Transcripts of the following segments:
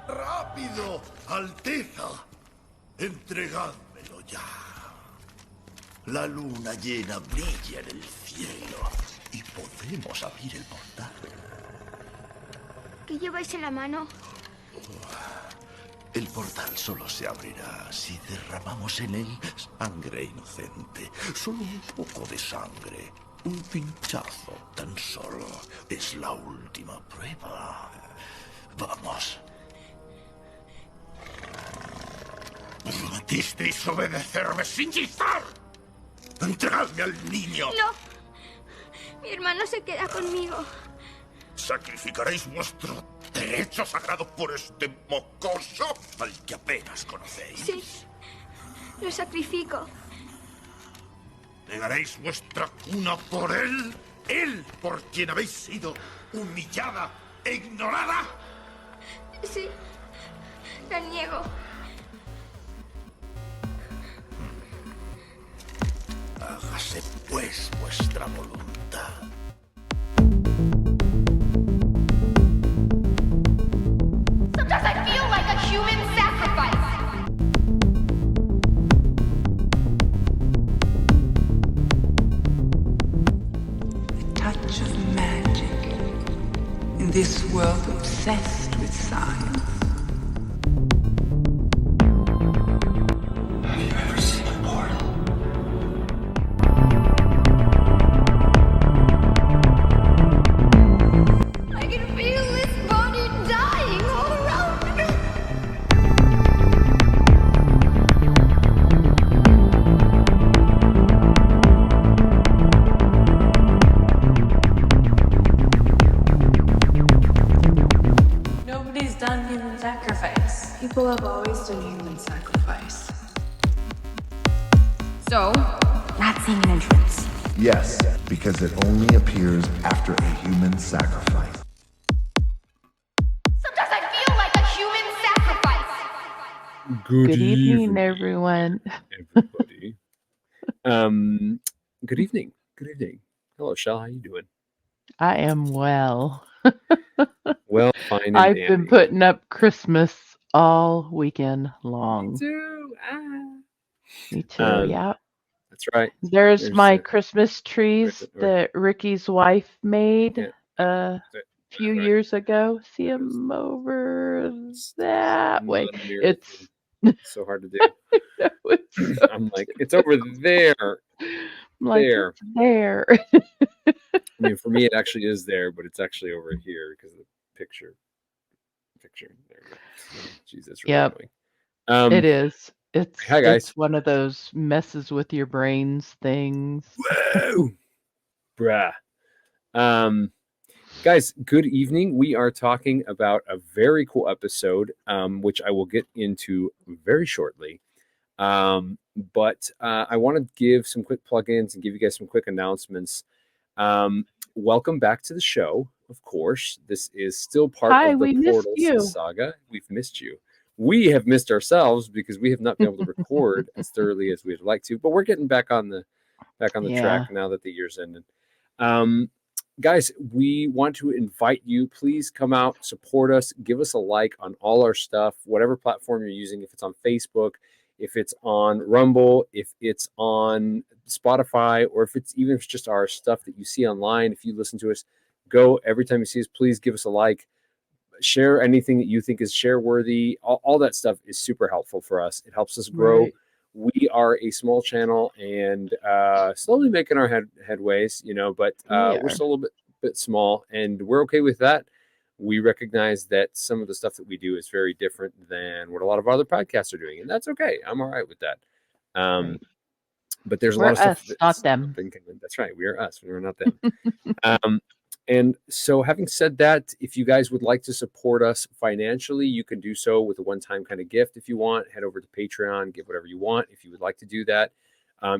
¡Rápido, Alteza! Entregádmelo ya. La luna llena brilla en el cielo y podemos abrir el portal. ¿Qué lleváis en la mano? El portal solo se abrirá si derramamos en él sangre inocente. Solo un poco de sangre. Un pinchazo tan solo. Es la última prueba. Vamos. Prometisteis obedecerme sin chistar. ¡Entregadme al niño! ¡No! Mi hermano se queda conmigo. ¿Sacrificaréis vuestro derecho sagrado por este mocoso al que apenas conocéis? Sí, lo sacrifico. ¿Negaréis vuestra cuna por él? ¿Él por quien habéis sido humillada e ignorada? Sí, la niego. Hágase pues vuestra voluntad. Sometimes I feel like a human sacrifice. The touch of magic in this world obsessed with science. Have you ever seen a portal? I can feel this body dying all around me. Nobody's done human sacrifice. People have always done human sacrifice. So, not seeing an entrance. Yes, because it only appears after a human sacrifice. Sometimes I feel like a human sacrifice. Good evening, everyone. Everybody. Good evening. Good evening. Hello, Shell. How you doing? I am well. Well, fine and I've dandy. been putting up Christmas all weekend long. Me too. Me too, yeah. That's right. There's my a- Christmas trees or- that Ricky's wife made Yeah. a few years ago. See them over that way. Not a It's so hard to do. it's so I'm like, it's over there. like there. it's there. I mean, for me, it actually is there, but it's actually over here because of the picture. There we go. Jeez, that's really Yep. annoying. It is. It's Hi, guys. it's one of those messes with your brains things. Whoa! Bruh. Guys, good evening. We are talking about a very cool episode, which I will get into very shortly. But I want to give some quick plugins and give you guys some quick announcements. Welcome back to the show, of course. This is still part Hi, of we the missed Portals you. saga. We've missed you. We have missed ourselves because we have not been able to record as thoroughly as we'd like to, but we're getting back on the Yeah. track now that the year's ended. Guys, we want to invite you. Please come out, support us, give us a like on all our stuff, whatever platform you're using. If it's on Facebook, if it's on Rumble, if it's on Spotify, or if it's just our stuff that you see online. If you listen to us, go every time you see us, please give us a like. Share anything that you think is share worthy. All that stuff is super helpful for us. It helps us grow. Right. We are a small channel and slowly making our headways, but Yeah. we're still a little bit small, and we're okay with that. We recognize that some of the stuff that we do is very different than what a lot of other podcasts are doing, and that's okay. I'm all right with that. Right. But there's a We're lot of stuff us, not them. That's right. We are us. We're not them. And so having said that, if you guys would like to support us financially, you can do so with a one-time kind of gift. If you want, head over to Patreon, give whatever you want. If you would like to do that,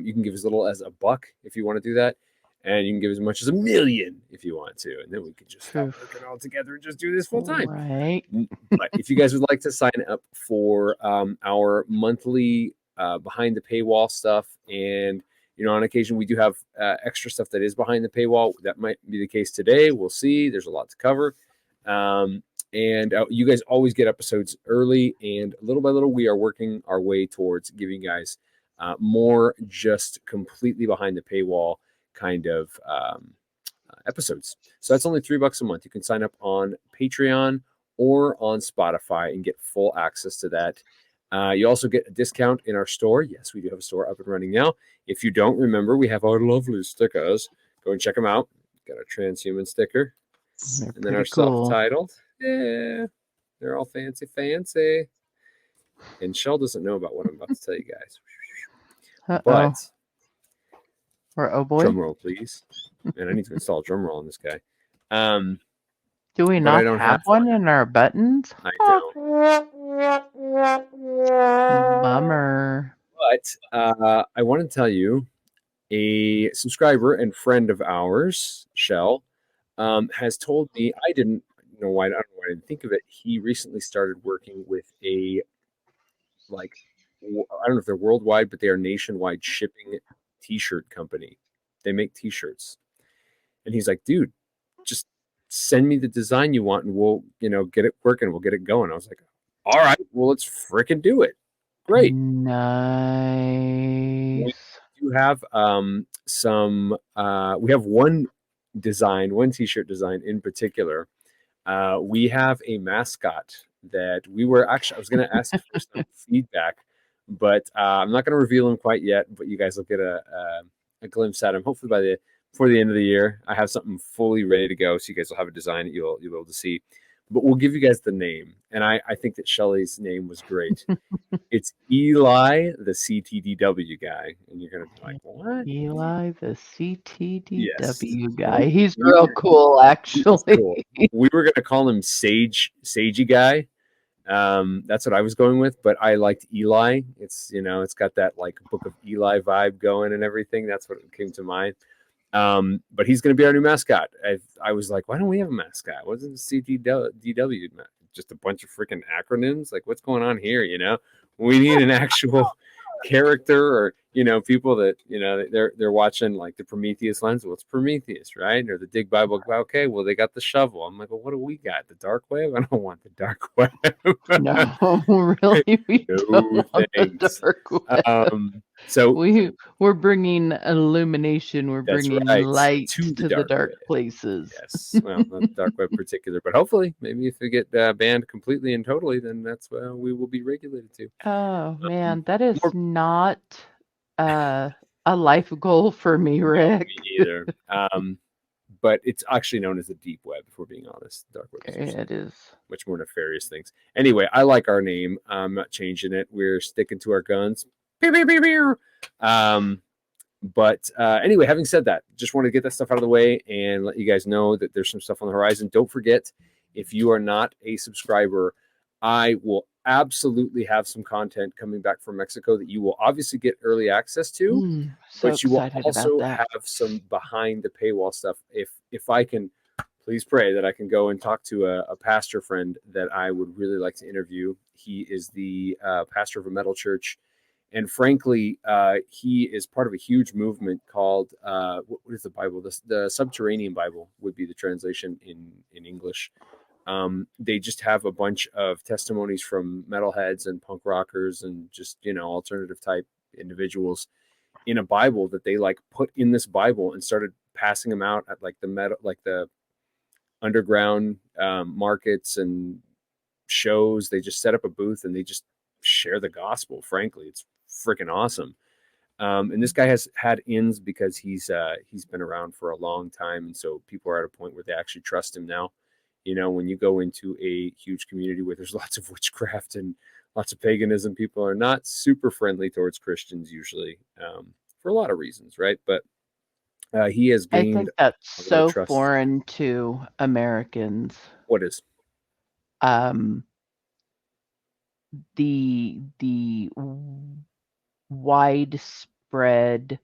you can give as little as $1 if you want to do that. And you can give as much as $1 million if you want to. And then we can just stop working all together and just do this full time. Right. But if you guys would like to sign up for our monthly behind the paywall stuff, and on occasion we do have extra stuff that is behind the paywall. That might be the case today. We'll see. There's a lot to cover. And you guys always get episodes early, and little by little, we are working our way towards giving you guys more just completely behind the paywall kind of episodes. So that's only $3 a month. You can sign up on Patreon or on Spotify and get full access to that. You also get a discount in our store. Yes, we do have a store up and running now. If you don't remember, we have our lovely stickers. Go and check them out. Got our transhuman sticker. They're And then our cool. self-titled. Yeah, they're all fancy, fancy. And Shell doesn't know about what I'm about to tell you guys. But or oh boy, drum roll, please. And I need to install a drum roll on this guy. Do we not have one in our buttons? I don't. Bummer. But I want to tell you, a subscriber and friend of ours, Shell, has told me, I didn't know why, I don't know why I didn't think of it. He recently started working with a, like, I don't know if they're worldwide, but they are nationwide shipping t-shirt company. They make t-shirts. And he's like, dude, just send me the design you want and we'll, get it working. We'll get it going. I was like, all right, well, let's freaking do it. Great. Nice. We do have we have one t-shirt design in particular. We have a mascot that we were actually, I was going to ask for some feedback, but I'm not going to reveal him quite yet, but you guys will get a glimpse at him. Hopefully before the end of the year, I have something fully ready to go. So you guys will have a design that you'll be able to see, but we'll give you guys the name. And I think that Shelley's name was great. It's Eli, the CTDW guy. And you're going to be like, what? Eli, the CTDW Yes. guy. He's real cool, actually. Cool. We were going to call him Sagey guy. That's what I was going with, but I liked Eli. It's, it's got that like Book of Eli vibe going and everything. That's what came to mind. But he's going to be our new mascot. I was like, why don't we have a mascot? Wasn't CTDW just a bunch of freaking acronyms? Like, what's going on here? We need an actual character, or people that they're watching like the Prometheus lens. Well, it's Prometheus, right? Or the Dig Bible. Okay, well, they got the shovel. I'm like, well, what do we got? The dark web? I don't want the dark web. No, really, we don't want the dark web. So we're bringing illumination. We're bringing light to the dark places. Yes, well, not the dark web particular, but hopefully, maybe if we get banned completely and totally, then that's where we will be regulated to. Oh man, that is not a life goal for me, Rick. Me either. But it's actually known as the deep web, if we're being honest. Dark web. It is much more nefarious things. Anyway, I like our name. I'm not changing it. We're sticking to our guns. But anyway, having said that, just want to get that stuff out of the way and let you guys know that there's some stuff on the horizon. Don't forget, if you are not a subscriber, I will absolutely have some content coming back from Mexico that you will obviously get early access to, but you will also have some behind the paywall stuff. If I can, please pray that I can go and talk to a pastor friend that I would really like to interview. He is the pastor of a metal church. And frankly, he is part of a huge movement called, what is the Bible? The Subterranean Bible would be the translation in English. They just have a bunch of testimonies from metalheads and punk rockers and just, alternative type individuals in a Bible that they like put in this Bible and started passing them out at like the underground markets and shows. They just set up a booth and they just share the gospel. Frankly, it's freaking awesome. And this guy has had ins because he's been around for a long time, and so people are at a point where they actually trust him now. When you go into a huge community where there's lots of witchcraft and lots of paganism, people are not super friendly towards Christians usually, for a lot of reasons, right? But he has gained. I think that's so foreign to Americans. What is? The widespread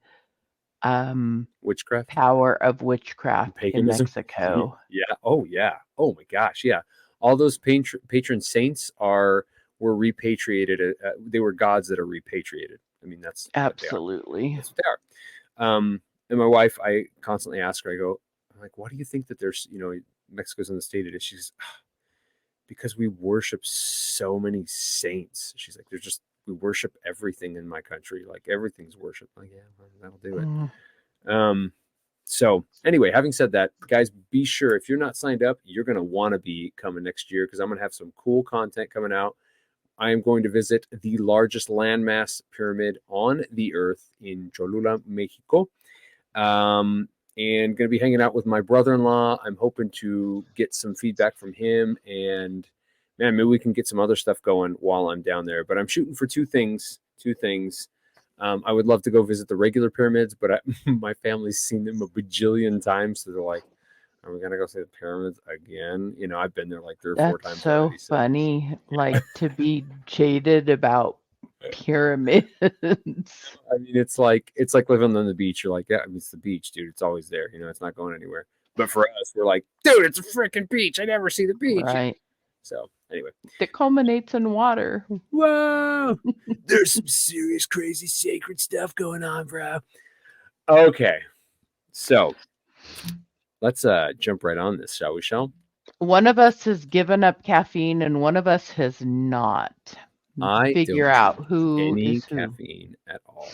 witchcraft power of witchcraft in Mexico. Yeah. Oh my gosh. Yeah. All those patron saints were repatriated. They were gods that are repatriated. I mean, that's absolutely that's what they are. And my wife, I constantly ask her, I'm like, why do you think that there's, Mexico's in the state it is? She's, because we worship so many saints. She's like, we worship everything in my country. Like everything's worship. Like, yeah, well, that'll do it. So anyway, having said that, guys, be sure if you're not signed up, you're going to want to be coming next year because I'm going to have some cool content coming out. I am going to visit the largest landmass pyramid on the earth in Cholula, Mexico. And going to be hanging out with my brother-in-law. I'm hoping to get some feedback from him, and man, maybe we can get some other stuff going while I'm down there. But I'm shooting for two things. I would love to go visit the regular pyramids, but my family's seen them a bajillion times, so they're like, "Are we gonna go see the pyramids again?" You know, I've been there like 3 or 4 times. That's so already, funny, like to be jaded about pyramids. I mean, it's like living on the beach. You're like, yeah, I mean, it's the beach, dude. It's always there. You know, it's not going anywhere. But for us, we're like, dude, it's a freaking beach. I never see the beach. Right. So anyway, That culminates in water. whoa, there's some serious, crazy, sacred stuff going on, bro. Okay, so let's jump right on this, shall we, Shell? One of us has given up caffeine and one of us has not. I Figure don't out have who any is who. caffeine at all.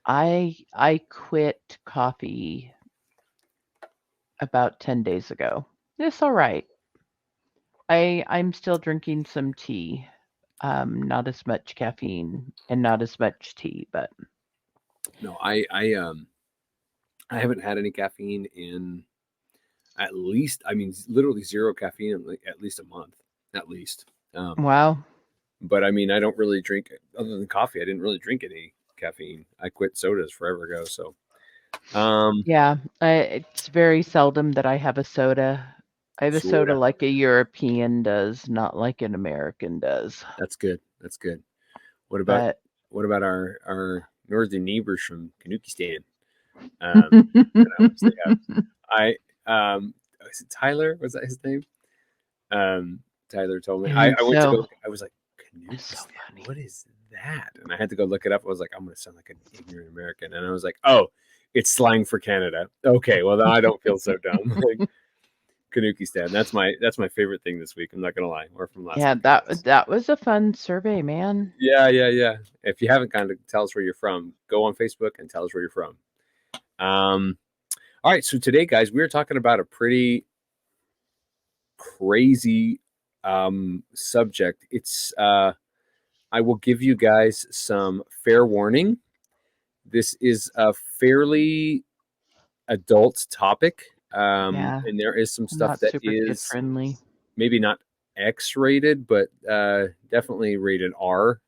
I quit coffee about 10 days ago. It's all right. I'm still drinking some tea. Not as much caffeine and not as much tea, but No, I haven't had any caffeine in at least, I mean, literally zero caffeine in like at least a month, at least. wow. But I mean, I don't really drink other than coffee. I didn't really drink any caffeine. I quit sodas forever ago. So, Yeah, it's very seldom that I have a soda. I have a soda like a European does, not like an American does. That's good. That's good. What about our northern neighbors from Kanukistan? Is it Tyler? Was that his name? Tyler told me. I went to go. I was like, Kanukistan, what is that? And I had to go look it up. I was like, I'm going to sound like an ignorant American. And I was like, oh, it's slang for Canada. Okay, well, then I don't feel so dumb. Like, Kanukistan. That's my favorite thing this week. I'm not gonna lie. Or from last week. That was a fun survey, man. Yeah. If you haven't kind of tell us where you're from, go on Facebook and tell us where you're from. All right. So today, guys, we're talking about a pretty crazy subject. It's I will give you guys some fair warning. This is a fairly adult topic. And there is some stuff that is friendly, maybe not X-rated, but definitely rated R.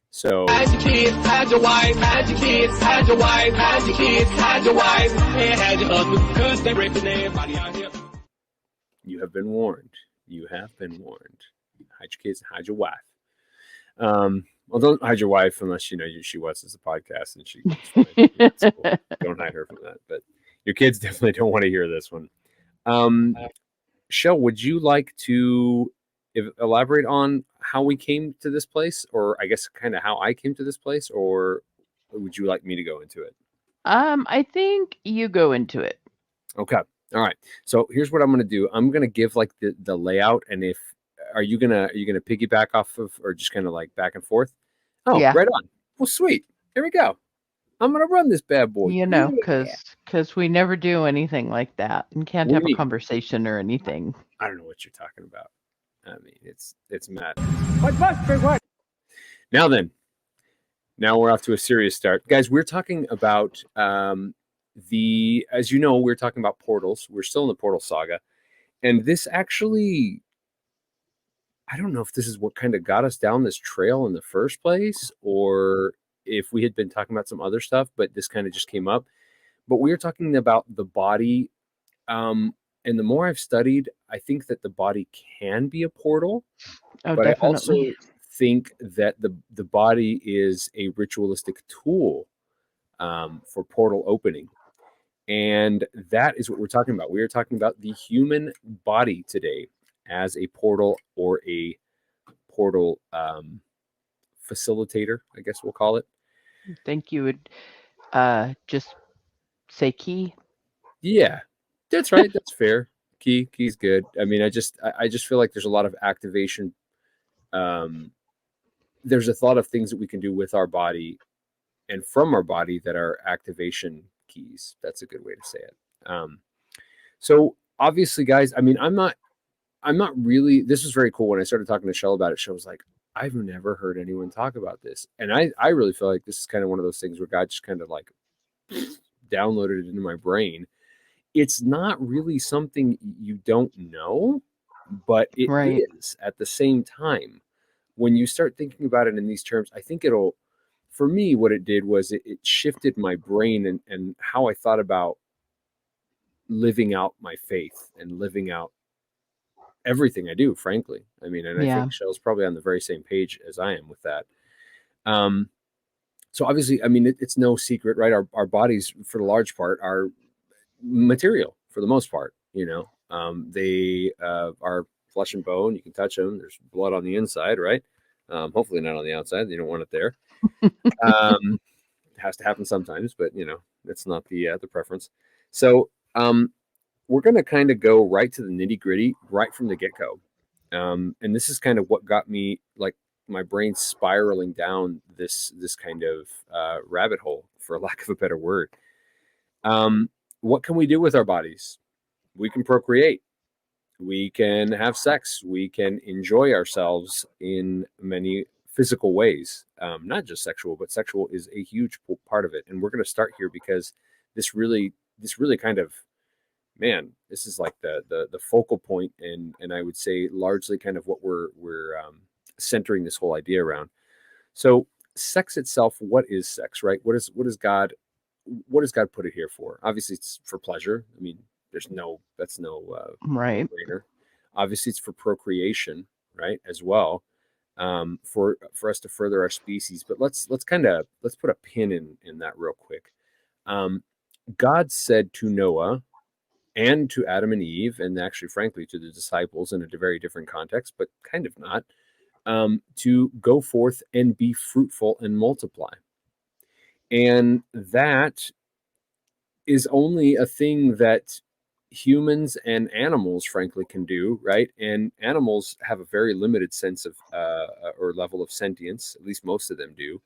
So hide your kids, hide your wife, hide your kids, hide your wife, hide your kids, hide your wife, and hide your husband, because they're raping everybody out here. You have been warned. You have been warned. Hide your kids, hide your wife. Well, don't hide your wife unless she watches the podcast and she. That's cool. Don't hide her from that, but. Your kids definitely don't want to hear this one. Shell, would you like to elaborate on how we came to this place, or I guess kind of how I came to this place, or would you like me to go into it? I think you go into it. Okay. All right. So here's what I'm going to do. I'm going to give like the layout, and are you gonna piggyback off of, or just kind of like back and forth? Oh, yeah. Right on. Well, sweet. Here we go. I'm going to run this bad boy. Because we never do anything like that and can't have a conversation or anything. I don't know what you're talking about. I mean, it's mad. What? Now then, we're off to a serious start. Guys, we're talking about as you know, we're talking about portals. We're still in the portal saga. And this actually, I don't know if this is what kind of got us down this trail in the first place, or if we had been talking about some other stuff, but this kind of just came up. But we were talking about the body. And the more I've studied, I think that the body can be a portal. Oh, but definitely. I also think that the body is a ritualistic tool for portal opening. And that is what we're talking about. We are talking about the human body today as a portal, or a portal facilitator, I guess we'll call it. I think you would just say key. Yeah, that's right. That's fair. Key's good. I mean, I just feel like there's a lot of activation. There's a thought of things that we can do with our body and from our body that are activation keys. That's a good way to say it. So obviously, guys, I mean, I'm not really, this was very cool. When I started talking to Shell about it, Shell was like, I've never heard anyone talk about this. And I really feel like this is kind of one of those things where God just kind of like downloaded it into my brain. It's not really something you don't know, but it is at the same time. When you start thinking about it in these terms, I think for me, what it did was it shifted my brain and how I thought about living out my faith and living out everything I do, frankly. I mean, and I think Shell's probably on the very same page as I am with that. So obviously, I mean, it's no secret, right? Our bodies, for the large part, are material for the most part. You know, they are flesh and bone. You can touch them. There's blood on the inside, right? Hopefully not on the outside. You don't want it there. It has to happen sometimes, but you know, that's not the preference. So we're going to kind of go right to the nitty gritty right from the get-go. And this is kind of what got me, like, my brain spiraling down this kind of rabbit hole, for lack of a better word. What can we do with our bodies? We can procreate. We can have sex. We can enjoy ourselves in many physical ways, not just sexual, but sexual is a huge part of it. And we're going to start here because this really kind of, man, this is like the focal point, and I would say largely kind of what we're centering this whole idea around. So sex itself, what is sex, right? What does God put it here for? Obviously it's for pleasure. I mean, that's no right brainer. Obviously it's for procreation, right, as well, for us to further our species. But let's put a pin in that real quick. God said to Noah and to Adam and Eve, and actually, frankly, to the disciples in a very different context, but kind of not, to go forth and be fruitful and multiply. And that is only a thing that humans and animals, frankly, can do, right? And animals have a very limited sense of or level of sentience. At least most of them do.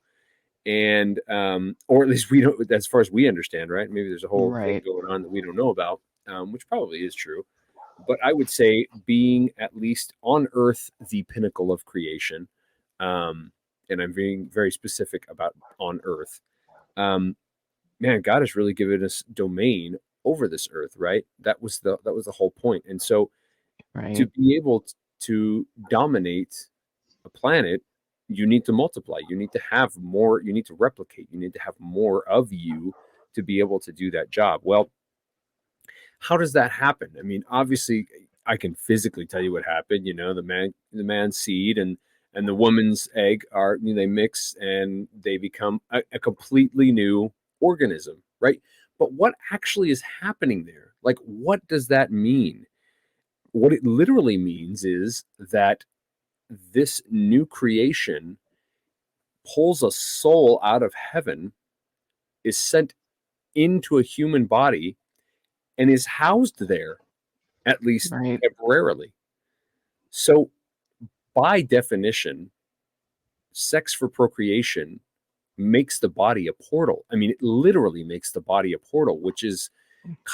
And or at least we don't, as far as we understand, right? Maybe there's a whole thing going on that we don't know about, which probably is true. But I would say being at least on Earth the pinnacle of creation, and I'm being very specific about on Earth, man, God has really given us domain over this earth, right? That was the whole point. And so to be able to dominate a planet, you need to multiply, you need to have more, you need to replicate, you need to have more of you to be able to do that job. Well, how does that happen? I mean, obviously I can physically tell you what happened. You know, the man's seed and the woman's egg are, you know, they mix and they become a completely new organism, right? But what actually is happening there? Like, what does that mean? What it literally means is that this new creation pulls a soul out of heaven, is sent into a human body, and is housed there, at least temporarily. So, by definition, sex for procreation makes the body a portal. I mean, it literally makes the body a portal, which is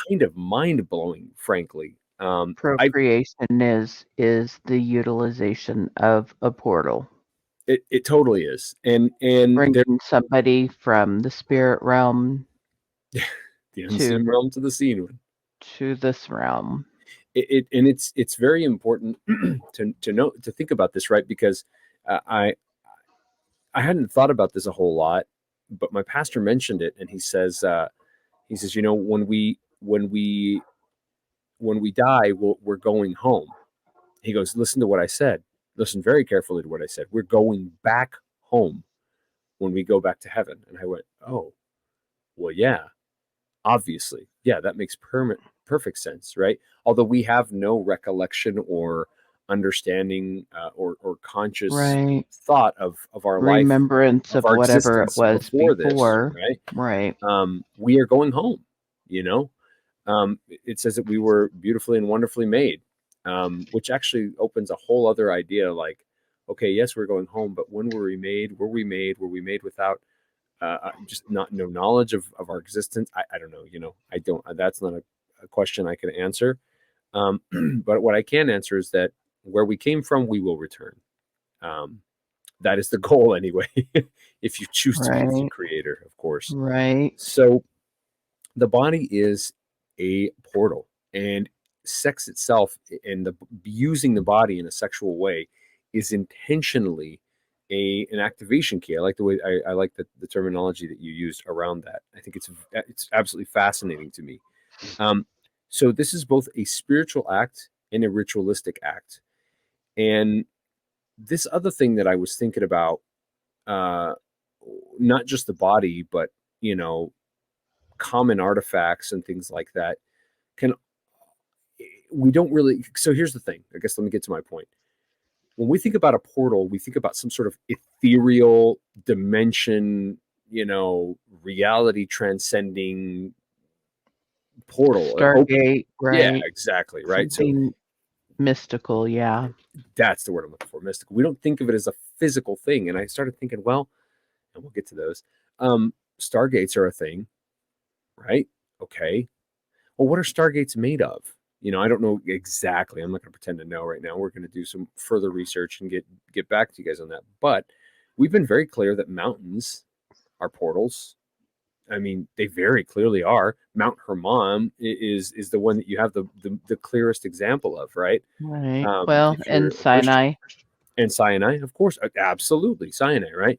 kind of mind-blowing, frankly. Procreation is the utilization of a portal. It totally is. And bringing somebody from the spirit realm, the unseen realm to the seen one, to this realm. It's very important to think about this, right? Because I hadn't thought about this a whole lot, but my pastor mentioned it, and he says, you know, when we die, we're going home. He goes, listen to what I said. Listen very carefully to what I said. We're going back home when we go back to heaven. And I went, oh, well, yeah, obviously. Yeah, that makes perfect sense, right? Although we have no recollection or understanding or conscious thought of our remembrance life, of whatever it was before. this, right? We are going home, you know? It says that we were beautifully and wonderfully made, which actually opens a whole other idea. Like, okay, yes, we're going home, but when were we made? Were we made? Were we made without just no knowledge of our existence? I don't know. You know, I don't. That's not a question I can answer. But what I can answer is that where we came from, we will return. That is the goal anyway. If you choose to be the creator, of course. Right. So the body is a portal, and sex itself and using the body in a sexual way is intentionally an activation key. I like the way I like the terminology that you used around that. I think it's absolutely fascinating to me. So this is both a spiritual act and a ritualistic act. And this other thing that I was thinking about, not just the body, but, you know, common artifacts and things like that we don't really. So here's the thing. I guess let me get to my point. When we think about a portal, we think about some sort of ethereal dimension, you know, reality transcending portal. Stargate, right? Yeah, exactly. Right. Something mystical. Yeah. That's the word I'm looking for. Mystical. We don't think of it as a physical thing. And I started thinking, well, and we'll get to those. Stargates are a thing, right? Okay. Well, what are stargates made of? You know, I don't know exactly. I'm not going to pretend to know right now. We're going to do some further research and get back to you guys on that. But we've been very clear that mountains are portals. I mean, they very clearly are. Mount Hermon is the one that you have the clearest example of, right? Right. Well, and Sinai. And Sinai, of course, absolutely, Sinai, right?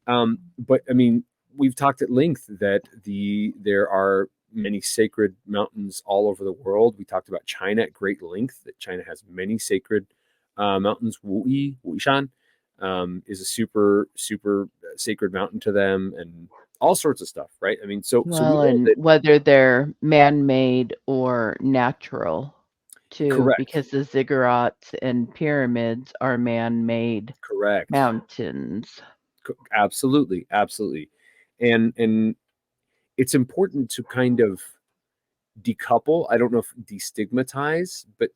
But I mean, we've talked at length that there are many sacred mountains all over the world. We talked about China at great length, that China has many sacred mountains. Wuishan is a super sacred mountain to them, and all sorts of stuff, right? I mean, so and whether they're man-made or natural too, correct, because the ziggurats and pyramids are man-made mountains. Absolutely. And it's important to kind of decouple. I don't know if destigmatize, but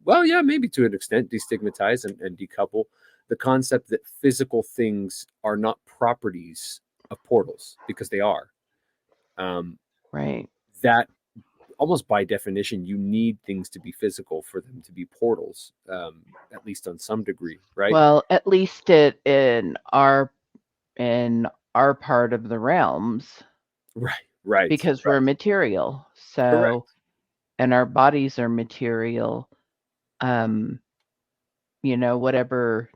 well, yeah, maybe to an extent destigmatize and decouple the concept that physical things are not properties of portals, because they are. Right. That almost by definition, you need things to be physical for them to be portals, at least on some degree, right? Well, at least in our part of the realms. Right. Because we're material. So, correct. And our bodies are material. You know, whatever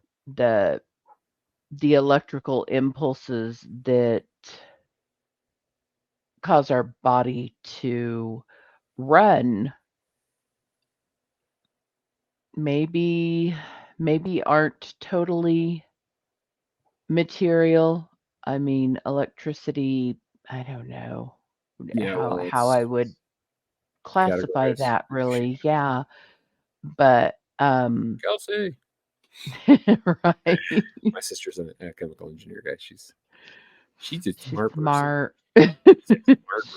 the electrical impulses that cause our body to run maybe aren't totally material. I mean, electricity, I don't know how I would classify that really. Yeah. But Kelsey. Right. My sister's a chemical engineer, guys. She's a smart person.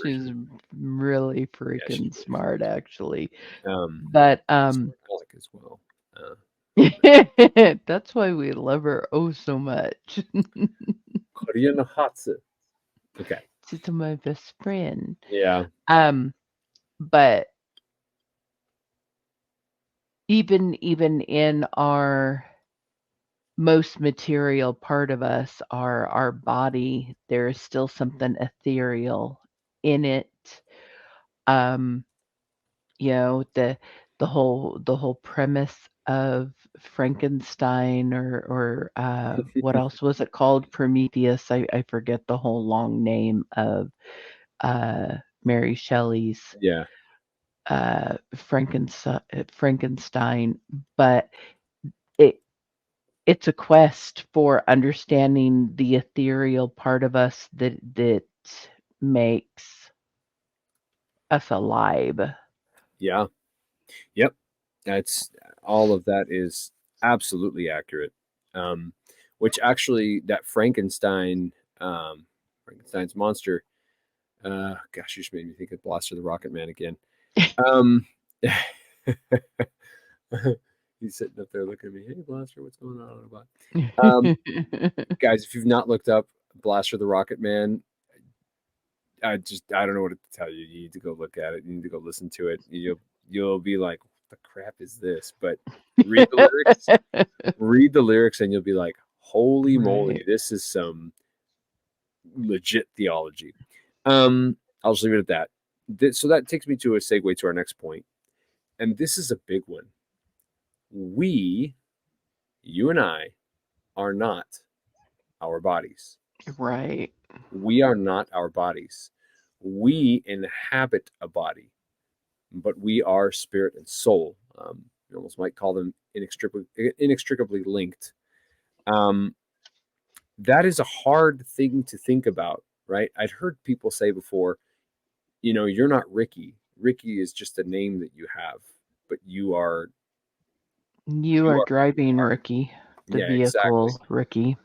She's really freaking smart, actually. But alcoholic as well. That's why we love her so much. Korean Hatsu. Okay. She's my best friend. Yeah. But even in our most material part of us, our body, there is still something ethereal in it. You know, the whole premise of Frankenstein or what else was it called? Prometheus. I forget the whole long name of Mary Shelley's Frankenstein, but it's a quest for understanding the ethereal part of us that makes us alive. Yeah. Yep. That's all of that is absolutely accurate. Which actually that Frankenstein's monster, gosh, you just made me think of Blaster the Rocket Man again. Um, he's sitting up there looking at me. Hey, Blaster, what's going on? Guys, if you've not looked up Blaster the Rocket Man, I don't know what to tell you. You need to go look at it. You need to go listen to it. You'll be like, what the crap is this? But read the lyrics. Read the lyrics, and you'll be like, holy moly, this is some legit theology. I'll just leave it at that. So that takes me to a segue to our next point, and this is a big one. You and I, are not our bodies. Right. We are not our bodies. We inhabit a body, but we are spirit and soul. You almost might call them inextricably linked. That is a hard thing to think about, right? I'd heard people say before, you're not Ricky. Ricky is just a name that you have, but you are. You are driving Ricky, the vehicle, exactly. Ricky.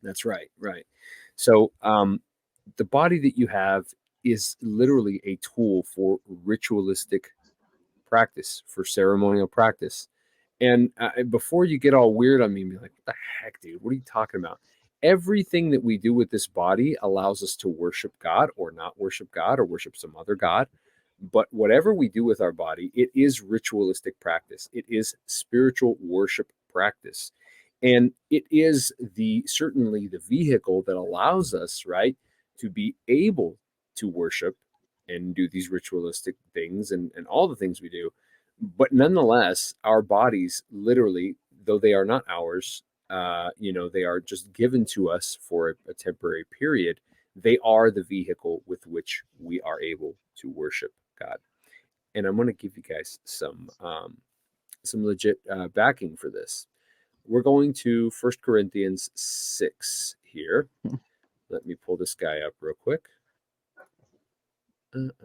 That's right. Right. So the body that you have is literally a tool for ritualistic practice, for ceremonial practice. And before you get all weird on me and be like, what the heck, dude? What are you talking about? Everything that we do with this body allows us to worship God or not worship God or worship some other God. But whatever we do with our body, it is ritualistic practice. It is spiritual worship practice. And it is certainly the vehicle that allows us, right, to be able to worship and do these ritualistic things and all the things we do. But nonetheless, our bodies, literally, though they are not ours, they are just given to us for a temporary period. They are the vehicle with which we are able to worship God. And I'm going to give you guys some legit backing for this. We're going to 1 Corinthians 6 here. Let me pull this guy up real quick. Let's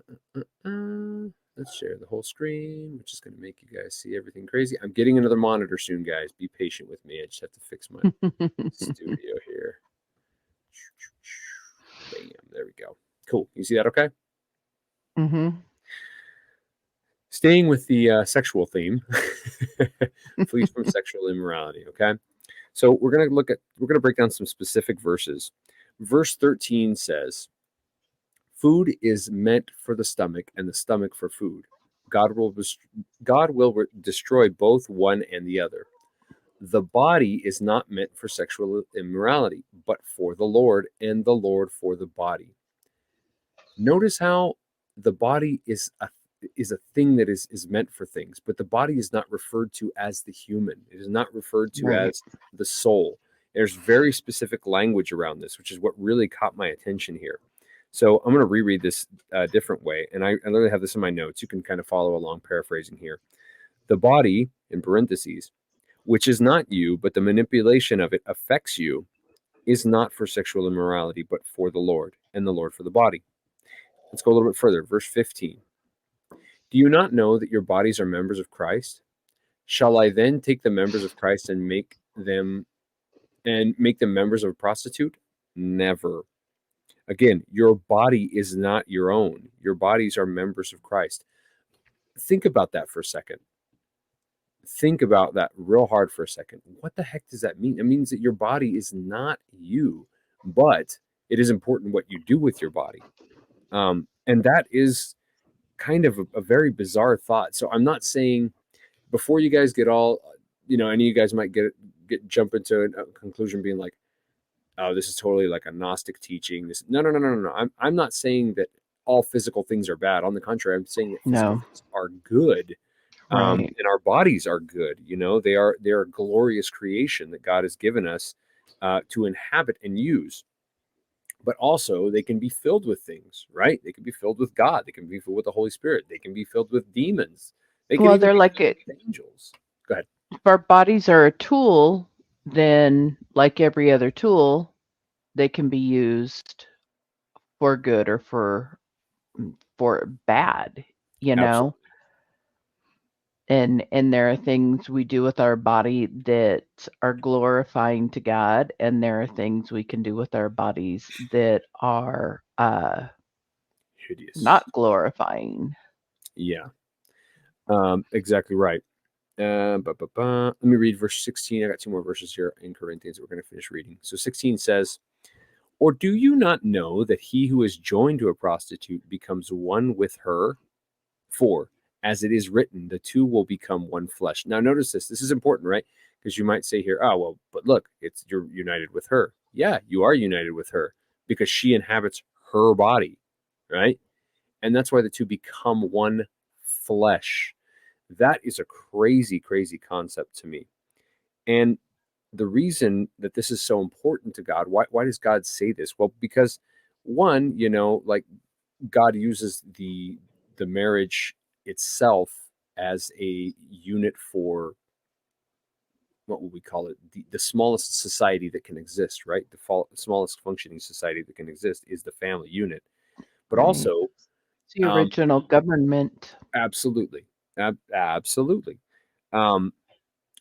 share the whole screen, which is going to make you guys see everything crazy. I'm getting another monitor soon, guys. Be patient with me. I just have to fix my studio here. Bam. There we go. Cool. You see that okay? Mm-hmm. Staying with the sexual theme, flee from sexual immorality, okay? So we're going to break down some specific verses. Verse 13 says, food is meant for the stomach and the stomach for food. God will destroy both one and the other. The body is not meant for sexual immorality, but for the Lord, and the Lord for the body. Notice how the body is a thing that is meant for things, but the body is not referred to as the human. It is not referred to as the soul. There's very specific language around this, which is what really caught my attention here. So I'm going to reread this a different way, and I literally have this in my notes. You can kind of follow along paraphrasing here. The body, in parentheses, which is not you, but the manipulation of it affects you, is not for sexual immorality, but for the Lord, and the Lord for the body. Let's go a little bit further. Verse 15. Do you not know that your bodies are members of Christ? Shall I then take the members of Christ and make them members of a prostitute? Never. Again, your body is not your own. Your bodies are members of Christ. Think about that for a second. Think about that real hard for a second. What the heck does that mean? It means that your body is not you, but it is important what you do with your body. And that is kind of a very bizarre thought. So I'm not saying, before you guys get all, any of you guys might jump into a conclusion being like, oh, this is totally like a Gnostic teaching. No. I'm not saying that all physical things are bad. On the contrary, I'm saying that physical things are good. And our bodies are good. They are a glorious creation that God has given us to inhabit and use. But also they can be filled with things, right? They can be filled with God. They can be filled with the Holy Spirit. They can be filled with demons. They're like angels. Go ahead. If our bodies are a tool, then like every other tool, they can be used for good or for bad, Absolutely. And there are things we do with our body that are glorifying to God, and there are things we can do with our bodies that are hideous, not glorifying. Yeah. Exactly right. Let me read verse 16. I got 2 more verses here in Corinthians that we're going to finish reading. So 16 says, "Or do you not know that he who is joined to a prostitute becomes one with her? For, as it is written, the two will become one flesh." Now, notice this. This is important, right? Because you might say here, "Oh, well, but look, you're united with her." Yeah, you are united with her because she inhabits her body, right? And that's why the two become one flesh. That is a crazy, crazy concept to me. And the reason that this is so important to God, why does God say this? Well, because one, like God uses the marriage itself as a unit for, what would we call it? The smallest society that can exist, right? The smallest functioning society that can exist is the family unit. But Right. also, It's the original government. absolutely, absolutely.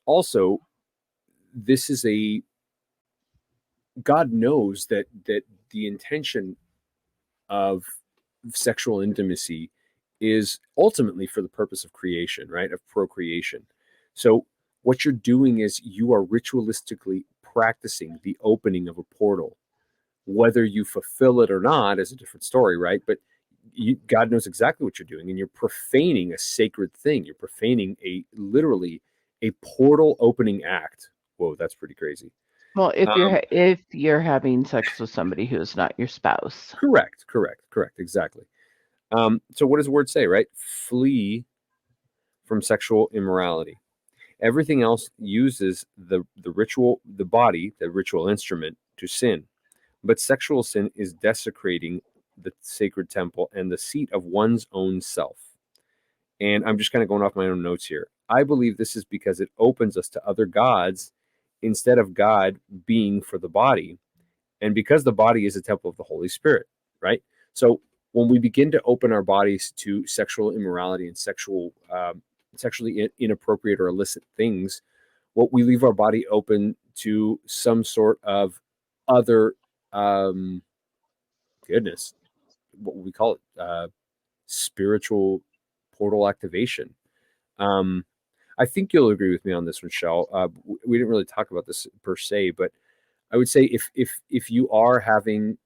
Also, this is God knows that the intention of sexual intimacy is ultimately for the purpose of creation, right? Of procreation. So what you're doing is you are ritualistically practicing the opening of a portal. Whether you fulfill it or not is a different story, right? But God knows exactly what you're doing, and you're profaning a sacred thing. You're profaning literally a portal opening act. Whoa, that's pretty crazy. Well, if you're having sex with somebody who is not your spouse. Correct, exactly. So what does the word say, right? Flee from sexual immorality. Everything else uses the ritual, the body, the ritual instrument, to sin. But sexual sin is desecrating the sacred temple and the seat of one's own self. And I'm just kind of going off my own notes here. I believe this is because it opens us to other gods instead of God being for the body. And because the body is a temple of the Holy Spirit, right? So when we begin to open our bodies to sexual immorality and sexually inappropriate or illicit things, what we leave our body open to some sort of other, goodness, what would we call it? Spiritual portal activation. I think you'll agree with me on this one, Shell. We didn't really talk about this per se, but I would say if you are having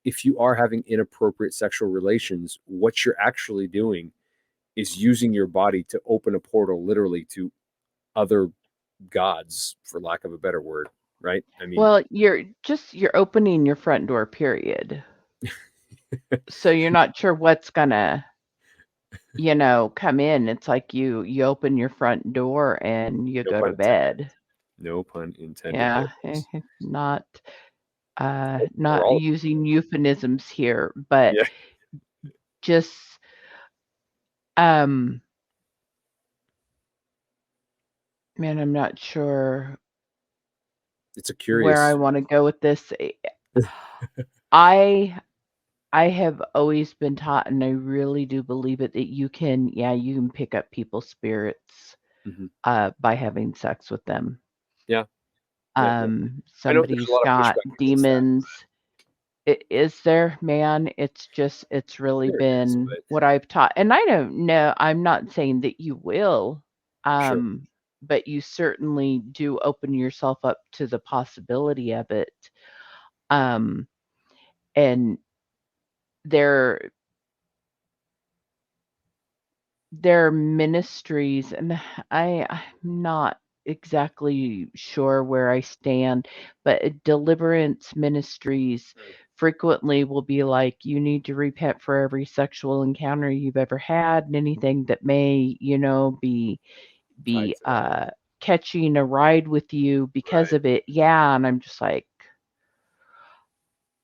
inappropriate sexual relations, what you're actually doing is using your body to open a portal, literally, to other gods, for lack of a better word, right? I mean, Well, you're opening your front door, period. So you're not sure what's gonna, come in. It's like you open your front door and you no go pun to intended. bed. No pun intended. Yeah, There, folks. not We're not all using euphemisms here, but yeah. just man, I'm not sure It's a where I curious. want to go with this. I have always been taught, and I really do believe it, that you can pick up people's spirits Mhm. by having sex with them. Yeah. Yeah. I know there's a Somebody's lot of got pushback against that. demons. Is there, man? It's really There is, been but what I've taught, and I don't know. I'm not saying that you will, sure. but you certainly do open yourself up to the possibility of it. Um, and there are ministries, and I'm not exactly sure where I stand, but deliverance ministries frequently will be like, you need to repent for every sexual encounter you've ever had, and anything that may, be Tied to that. catching a ride with you because Right. of it. Yeah, and I'm just like,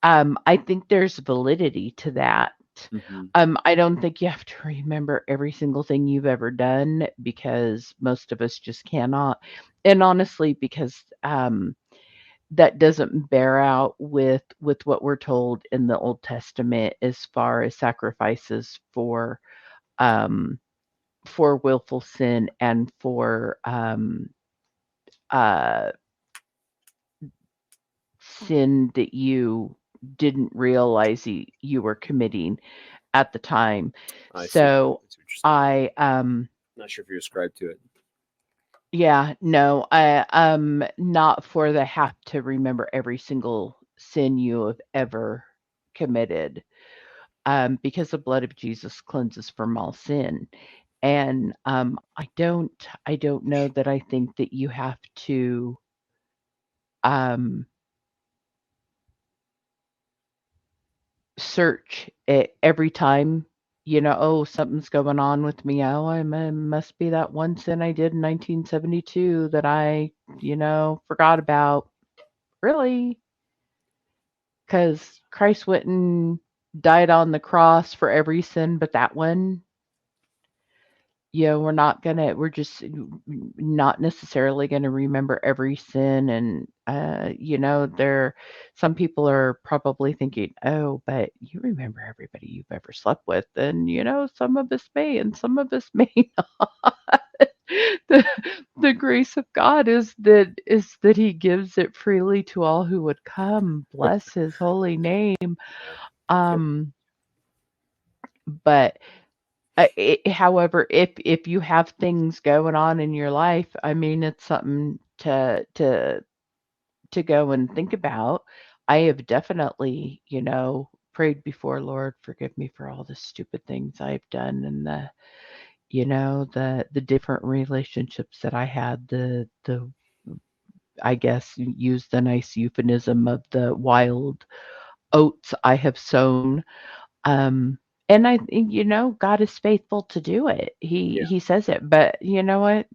I think there's validity to that. Mm-hmm. I don't think you have to remember every single thing you've ever done, because most of us just cannot. And honestly, because that doesn't bear out with what we're told in the Old Testament as far as sacrifices um, for willful sin and for uh, sin that you didn't realize you were committing at the time. I see. So I see what you're saying. Not sure if you're ascribed to it. Yeah, no, not for the have to remember every single sin you have ever committed, because the blood of Jesus cleanses from all sin. And I don't know that I think that you have to search it every time, oh, something's going on with me. Oh, must be that one sin I did in 1972 that I, forgot about. Really? Because Christ went and died on the cross for every sin but that one. We're just not necessarily going to remember every sin. And, some people are probably thinking, oh, but you remember everybody you've ever slept with. And, some of us may and some of us may not. The grace of God is that he gives it freely to all who would come. Bless his holy name. But however, if you have things going on in your life, I mean, it's something to go and think about. I have definitely, prayed before, Lord, forgive me for all the stupid things I've done, and the different relationships that I had, the I guess use the nice euphemism of the wild oats I have sown. And I think, God is faithful to do it. He says it, but you know what?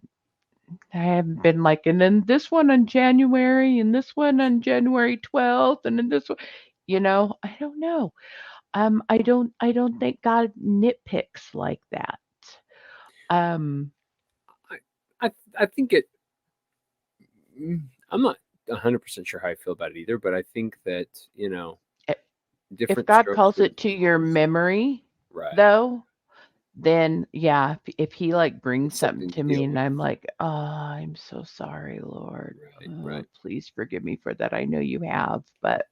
I haven't been like, and then this one on January, and this one on January 12th, and then this one, I don't know. I don't think God nitpicks like that. I think it. I'm not 100% sure how I feel about it either, but I think that If God calls it to your memory, right, though, then yeah, if he like brings it's something to to me deal and with. I'm like, oh, I'm so sorry, Lord. Right. Please forgive me for that. I know you have, but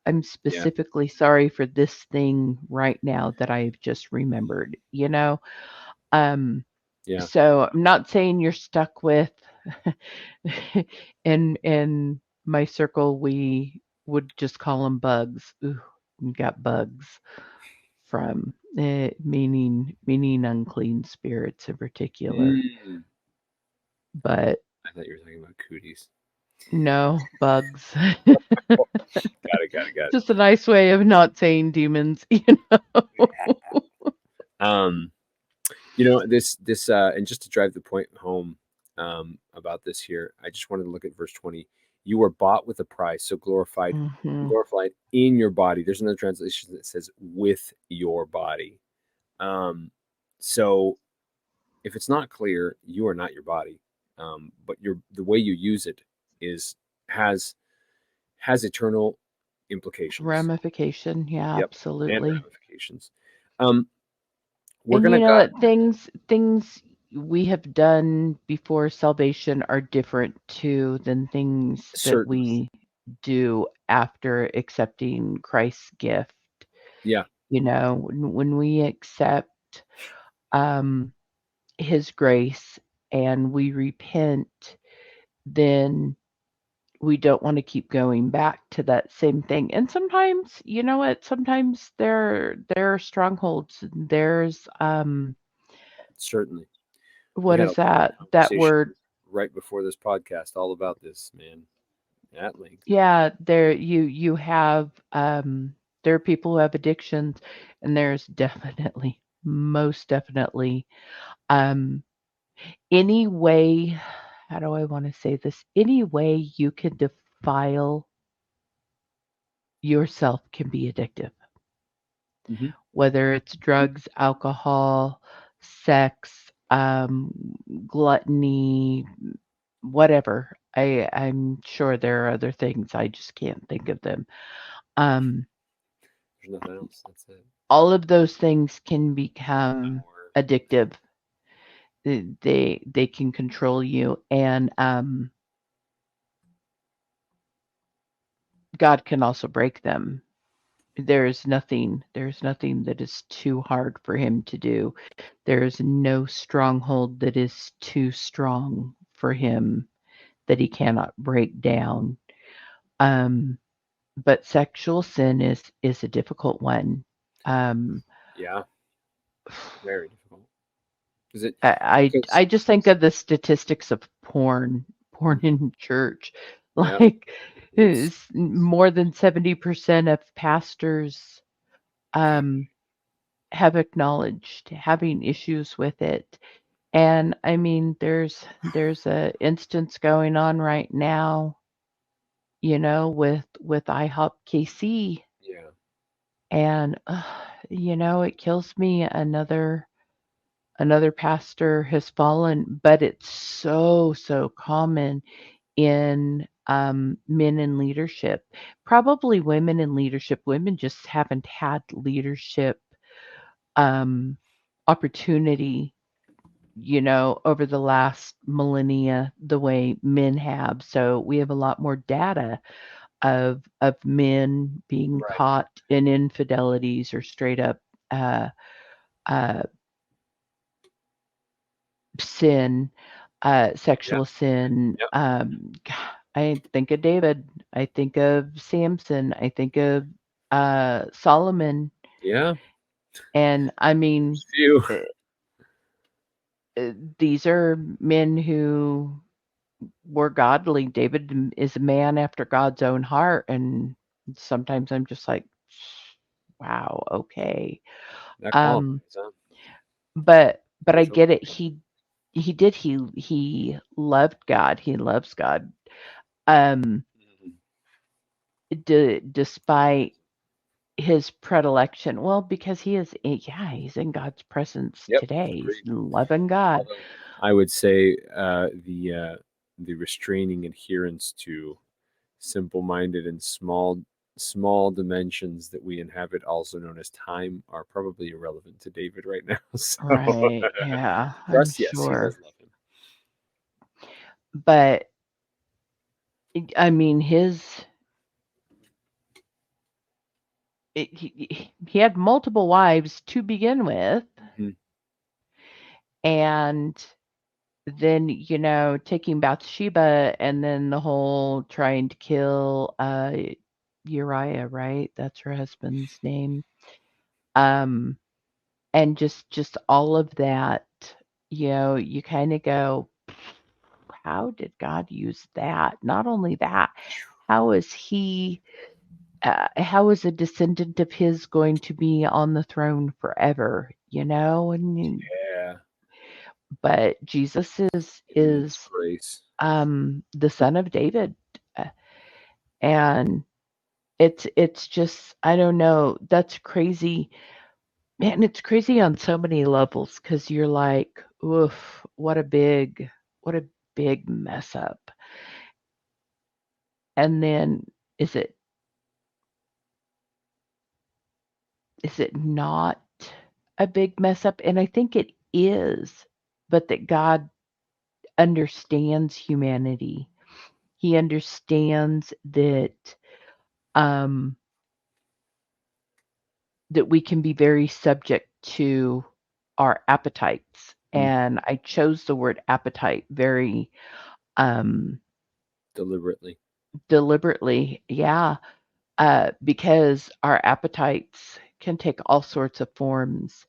I'm Yeah. specifically sorry for this thing right now that I've just remembered, Yeah. So I'm not saying you're stuck with in my circle we would just call them bugs. Ooh, you got bugs from meaning unclean spirits in particular. But I thought you were talking about cooties. no, bugs. Got it. Just a nice way of not saying demons, This and just to drive the point home about this here, I just wanted to look at verse 20. You were bought with a price, so glorified in your body. There's another translation that says with your body. So if it's not clear, you are not your body. But the way you use it has eternal implications. Ramification, yeah, Yep. absolutely. And ramifications. We're and gonna what things we have done before salvation are different too than things that we do after accepting Christ's gift. Yeah. When we accept his grace and we repent, then we don't want to keep going back to that same thing. And sometimes, sometimes there are strongholds. There's certainly. What is that word? Right before this podcast, all about this, man. At length. Yeah, there you have there are people who have addictions, and there's most definitely any way, how do I want to say this? Any way you can defile yourself can be addictive. Mm-hmm. Whether it's drugs, alcohol, sex, gluttony, whatever. I'm sure there are other things. I just can't think of them. There's nothing else. That's it. All of those things can become addictive. They can control you, and God can also break them. There's nothing that is too hard for him to do. There is no stronghold that is too strong for him that he cannot break down. But sexual sin is a difficult one. Yeah, very difficult. Is it? I just think of the statistics of porn in church. Yeah. Like is more than 70% of pastors have acknowledged having issues with it. And I mean there's a instance going on right now, with IHOP KC, Yeah. and it kills me. Another pastor has fallen, but it's so common in men in leadership, probably women in leadership. Women just haven't had leadership opportunity, over the last millennia the way men have. So we have a lot more data of men being Right. caught in infidelities or straight up uh, sin, sexual sin. Yep. I think of David. I think of Samson. I think of Solomon. Yeah. And I mean, Few. These are men who were godly. David is a man after God's own heart, and sometimes I'm just like, wow, okay. That qualifies, huh? But I That's get it. He loved God. He loves God. Despite his predilection, well, because he's in God's presence Yep. today. Agreed. He's loving God. Although I would say the restraining adherence to simple-minded and small dimensions that we inhabit, also known as time, are probably irrelevant to David right now. So, Right. Yeah. for I'm us, yes, he sure. does love him. But I mean, he had multiple wives to begin with, Mhm. and then taking Bathsheba, and then the whole trying to kill Uriah, right? That's her husband's name. And just all of that, you kind of go, how did God use that? Not only that, how is a descendant of his going to be on the throne forever? And Yeah. but Jesus is Grace. the son of David, and it's just, I don't know. That's crazy, man. It's crazy on so many levels, because you're like, oof, what a big mess up. And then is it not a big mess up? And I think it is, but that God understands humanity. He understands that that we can be very subject to our appetites. And I chose the word appetite very Deliberately. yeah, because our appetites can take all sorts of forms,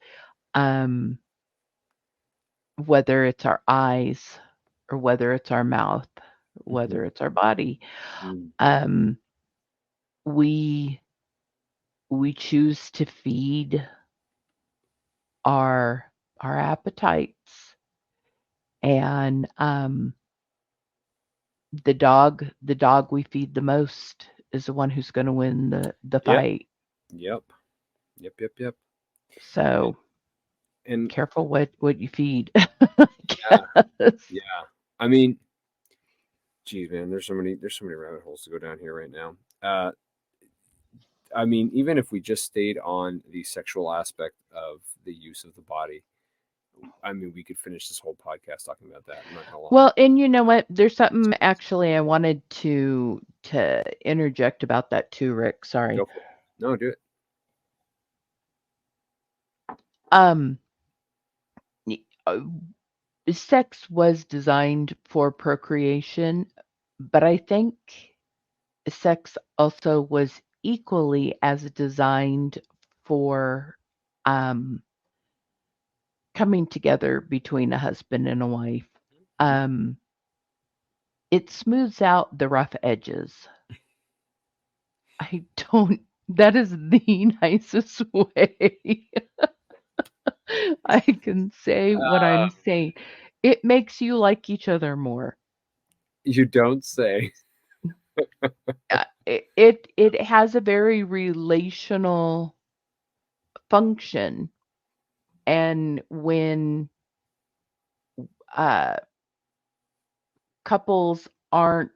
whether it's our eyes, or whether it's our mouth, whether it's our body. We choose to feed our appetites, and the dog we feed the most is the one who's going to win the fight. Yep. So and careful what you feed. Yeah. I mean, geez, man, there's so many rabbit holes to go down here right now. I mean, even if we just stayed on the sexual aspect of the use of the body, I mean, we could finish this whole podcast talking about that. I'm not gonna lie. Well, and you know what? There's something actually I wanted to interject about that too, Rick. Sorry. Go for it. No, do it. Um, y- uh, Sex was designed for procreation, but I think sex also was equally as designed for um, coming together between a husband and a wife. Um, it smooths out the rough edges. I don't, that is the nicest way I can say what Uh, I'm saying. It makes you like each other more. you don't say. It has a very relational function, and when uh, couples aren't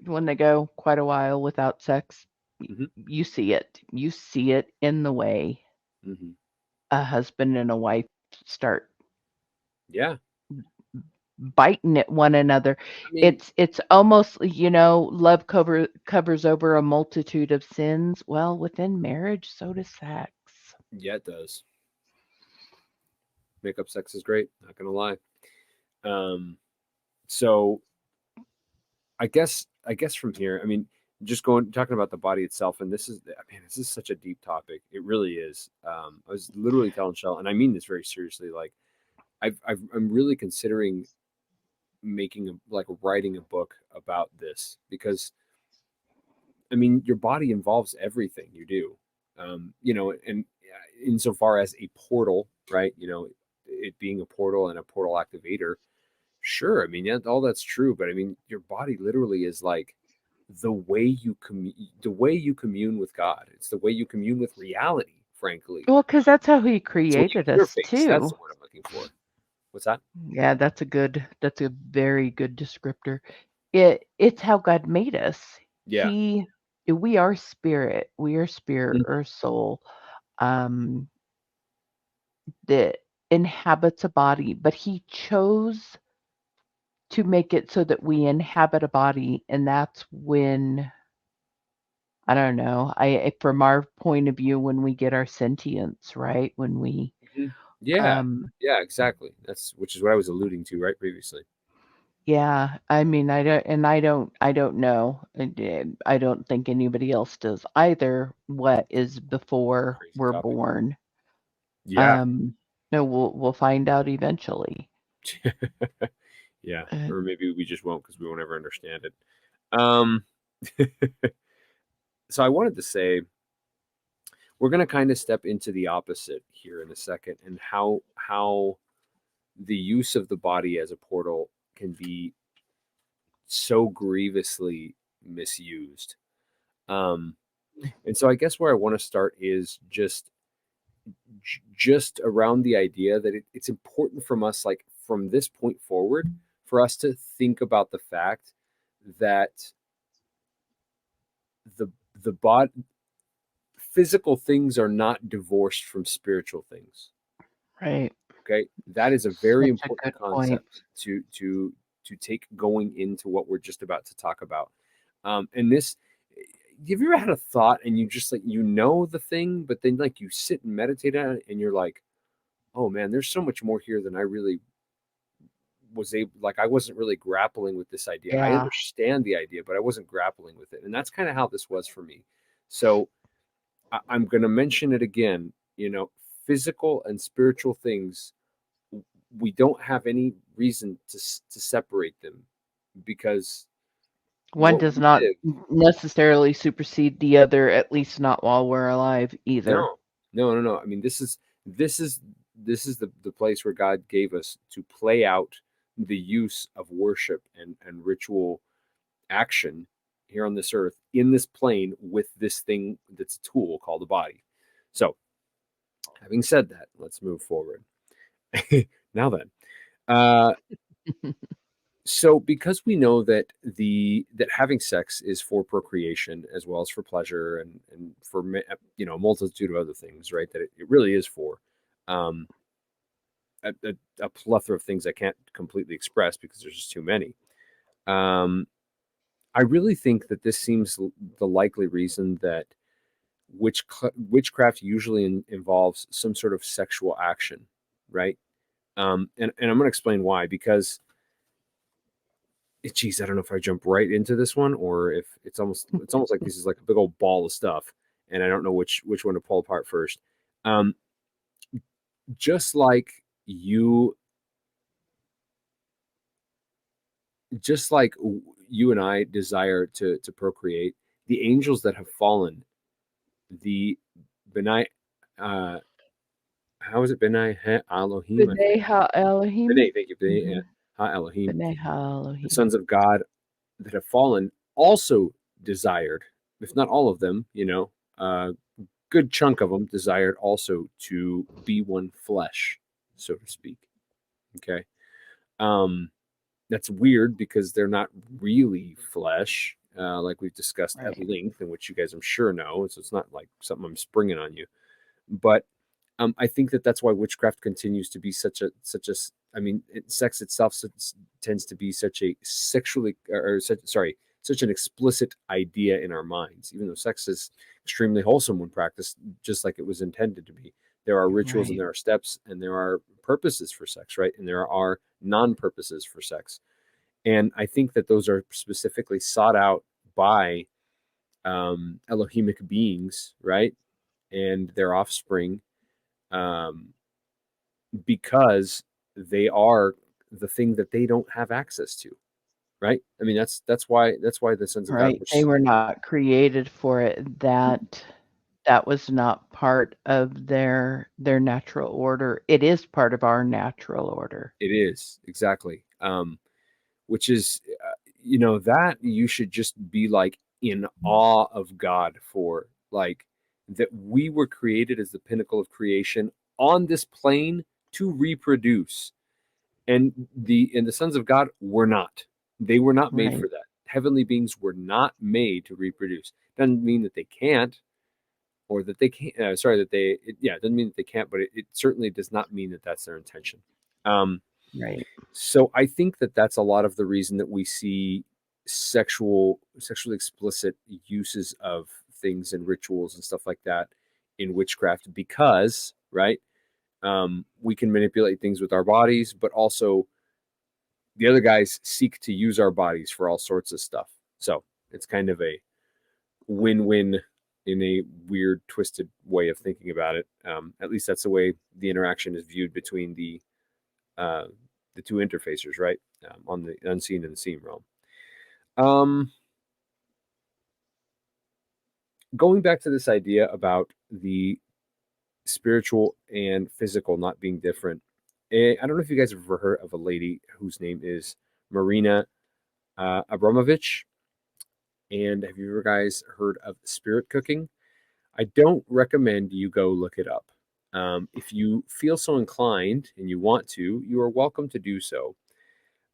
when they go quite a while without sex, Mhm. you see it. You see it in the way Mhm. a husband and a wife start Yeah. biting at one another. I mean, It's almost, love covers over a multitude of sins. Well, within marriage, so does sex. yeah, it does. Makeup sex is great. Not gonna lie. Um, so I guess from here, I mean, just talking about the body itself, and this is such a deep topic. It really is. I was literally telling Shell, and I mean this very seriously. Like, I'm really considering writing a book about this because, I mean, your body involves everything you do. And insofar as a portal, right? It being a portal and a portal activator. Sure, I mean, yeah, all that's true, but I mean, your body literally is like the way you commune with God. It's the way you commune with reality, frankly. Well, because that's how he It's the way you created us interface. That's too. the word I'm looking for. What's that? Yeah, that's a very good descriptor. It's how God made us. Yeah. We are spirit. We are spirit Mhm. or soul. Um, that inhabits a body, but he chose to make it so that we inhabit a body, and that's when I don't know. From our point of view, when we get our sentience, right? When we Mhm. Yeah. um Yeah, exactly. Which is what I was alluding to right previously. yeah, I mean, I don't know. I don't think anybody else does either. What is before Crazy we're topic. born? Yeah. No, we'll find out eventually. Yeah. Uh, Or maybe we just won't because we won't ever understand it. Um, so I wanted to say we're going to kind of step into the opposite here in a second, and how the use of the body as a portal can be so grievously misused. Um, and so I guess where I want to start is just around the idea that it's important from us, like from this point forward, for us to think about the fact that the the body physical things are not divorced from spiritual things. right. Okay, that is a very Such a important good point. concept to take going into what we're just about to talk about. And this, have you ever had a thought and you just like the thing, but then like you sit and meditate on it and you're like, oh man, there's so much more here than I really was able. Like I wasn't really grappling with this idea. I Yeah. understand the idea, but I wasn't grappling with it, and that's kind of how this was for me. So I'm going to mention it again. Physical and spiritual things, we don't have any reason to separate them because One what does we not live. necessarily supersede the other, at least not while we're alive either. No. I mean, this is the place where God gave us to play out the use of worship and ritual action here on this earth in this plane with this thing that's a tool called the body. So, having said that, let's move forward. Now then, uh, so because we know that that having sex is for procreation as well as for pleasure and for a multitude of other things, right? That it really is for um, a plethora of things I can't completely express because there's just too many. I really think that this seems the likely reason that witchcraft usually involves some sort of sexual action, right? And I'm going to explain why, because geez, I don't know if I jump right into this one or if it's almost like this is like a big old ball of stuff, and I don't know which one to pull apart first. Just like you and I desire to procreate, the angels that have fallen, the Benai, how is it? Benai Ha Elohim. B'nai Ha-Elohim. Benai, thank you. Benai Ha Elohim. B'nai Ha-Elohim. The sons of God that have fallen also desired, if not all of them, good chunk of them desired also to be one flesh, so to speak. Okay. That's weird because they're not really flesh, like we've discussed at length, and which you guys I'm sure know. So it's not like something I'm springing on you. But I think that's why witchcraft continues to be such a sex itself tends to be such a such an explicit idea in our minds, even though sex is extremely wholesome when practiced, just like it was intended to be. There are rituals and there are steps and there are purposes for sex, right? And there are non-purposes for sex. And I think that those are specifically sought out by Elohimic beings, right? And their offspring, because they are the thing that they don't have access to, right? I mean, that's why the sons of God They were not created for it. That was not part of their natural order. It is part of our natural order. It is, exactly. Which is, that you should just be like in awe of God for, like, that we were created as the pinnacle of creation on this plane to reproduce. And the sons of God were not. They were not made for that. Heavenly beings were not made to reproduce. Doesn't mean that they can't, or that they can't. It doesn't mean that they can't, but it certainly does not mean that that's their intention. Right. So I think that that's a lot of the reason that we see sexually explicit uses of things and rituals and stuff like that in witchcraft, because, right, we can manipulate things with our bodies, but also the other guys seek to use our bodies for all sorts of stuff. So it's kind of a win-win in a weird, twisted way of thinking about it. At least that's the way the interaction is viewed between the two interfacers, right? On the unseen and the seen realm. Going back to this idea about the spiritual and physical not being different. I don't know if you guys have ever heard of a lady whose name is Mariana Ambromavić. And have you ever guys heard of spirit cooking? I don't recommend you go look it up. If you feel so inclined and you want to, you are welcome to do so.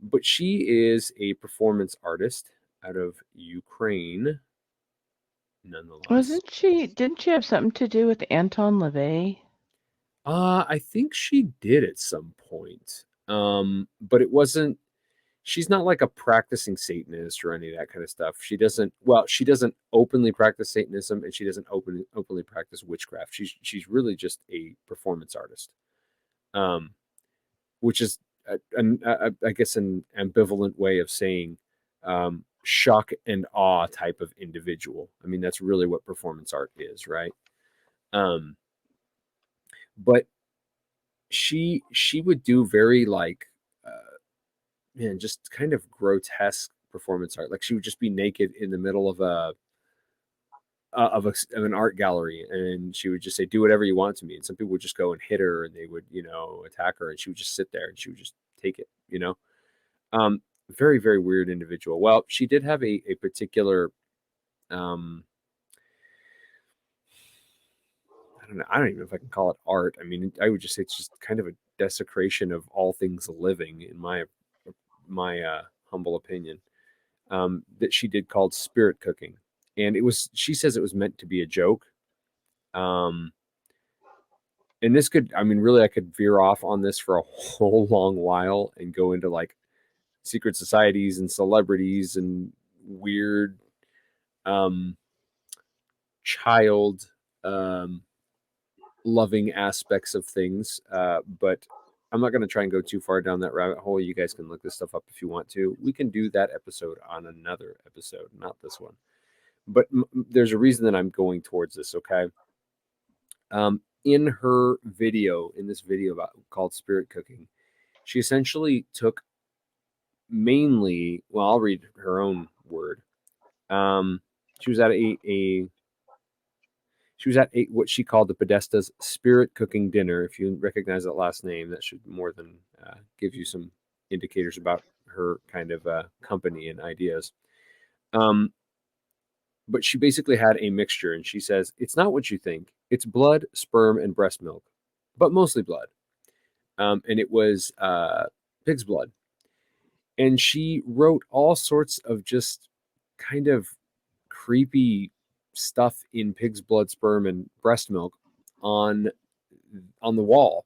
But she is a performance artist out of Ukraine, nonetheless. Didn't she have something to do with Anton LaVey? I think she did at some point. But it wasn't, she's not like a practicing Satanist or any of that kind of stuff. She doesn't openly practice Satanism, and she doesn't openly practice witchcraft. She's really just a performance artist. Which is I guess an ambivalent way of saying shock and awe type of individual. I mean, that's really what performance art is, right? But she would do very like just kind of grotesque performance art. Like she would just be naked in the middle of an art gallery, and she would just say, "Do whatever you want to me." And some people would just go and hit her, and they would, attack her, and she would just sit there and she would just take it, very, very weird individual. Well, she did have a particular, I don't even know if I can call it art. I mean, I would just say it's just kind of a desecration of all things living, in my humble opinion, that she did, called spirit cooking. And she says it was meant to be a joke. And this could, really, I could veer off on this for a whole long while and go into like secret societies and celebrities and weird child loving aspects of things. But I'm not going to try and go too far down that rabbit hole. You guys can look this stuff up if you want to. We can do that episode on another episode, not this one. But there's a reason that I'm going towards this, okay? In her video, in this video called Spirit Cooking, she essentially took mainly, well, I'll read her own word. She was at what she called the Podesta's Spirit Cooking Dinner. If you recognize that last name, that should more than give you some indicators about her kind of company and ideas. But she basically had a mixture, and she says, it's not what you think. It's blood, sperm, and breast milk, but mostly blood. And it was pig's blood. And she wrote all sorts of just kind of creepy stuff in pig's blood, sperm, and breast milk on the wall,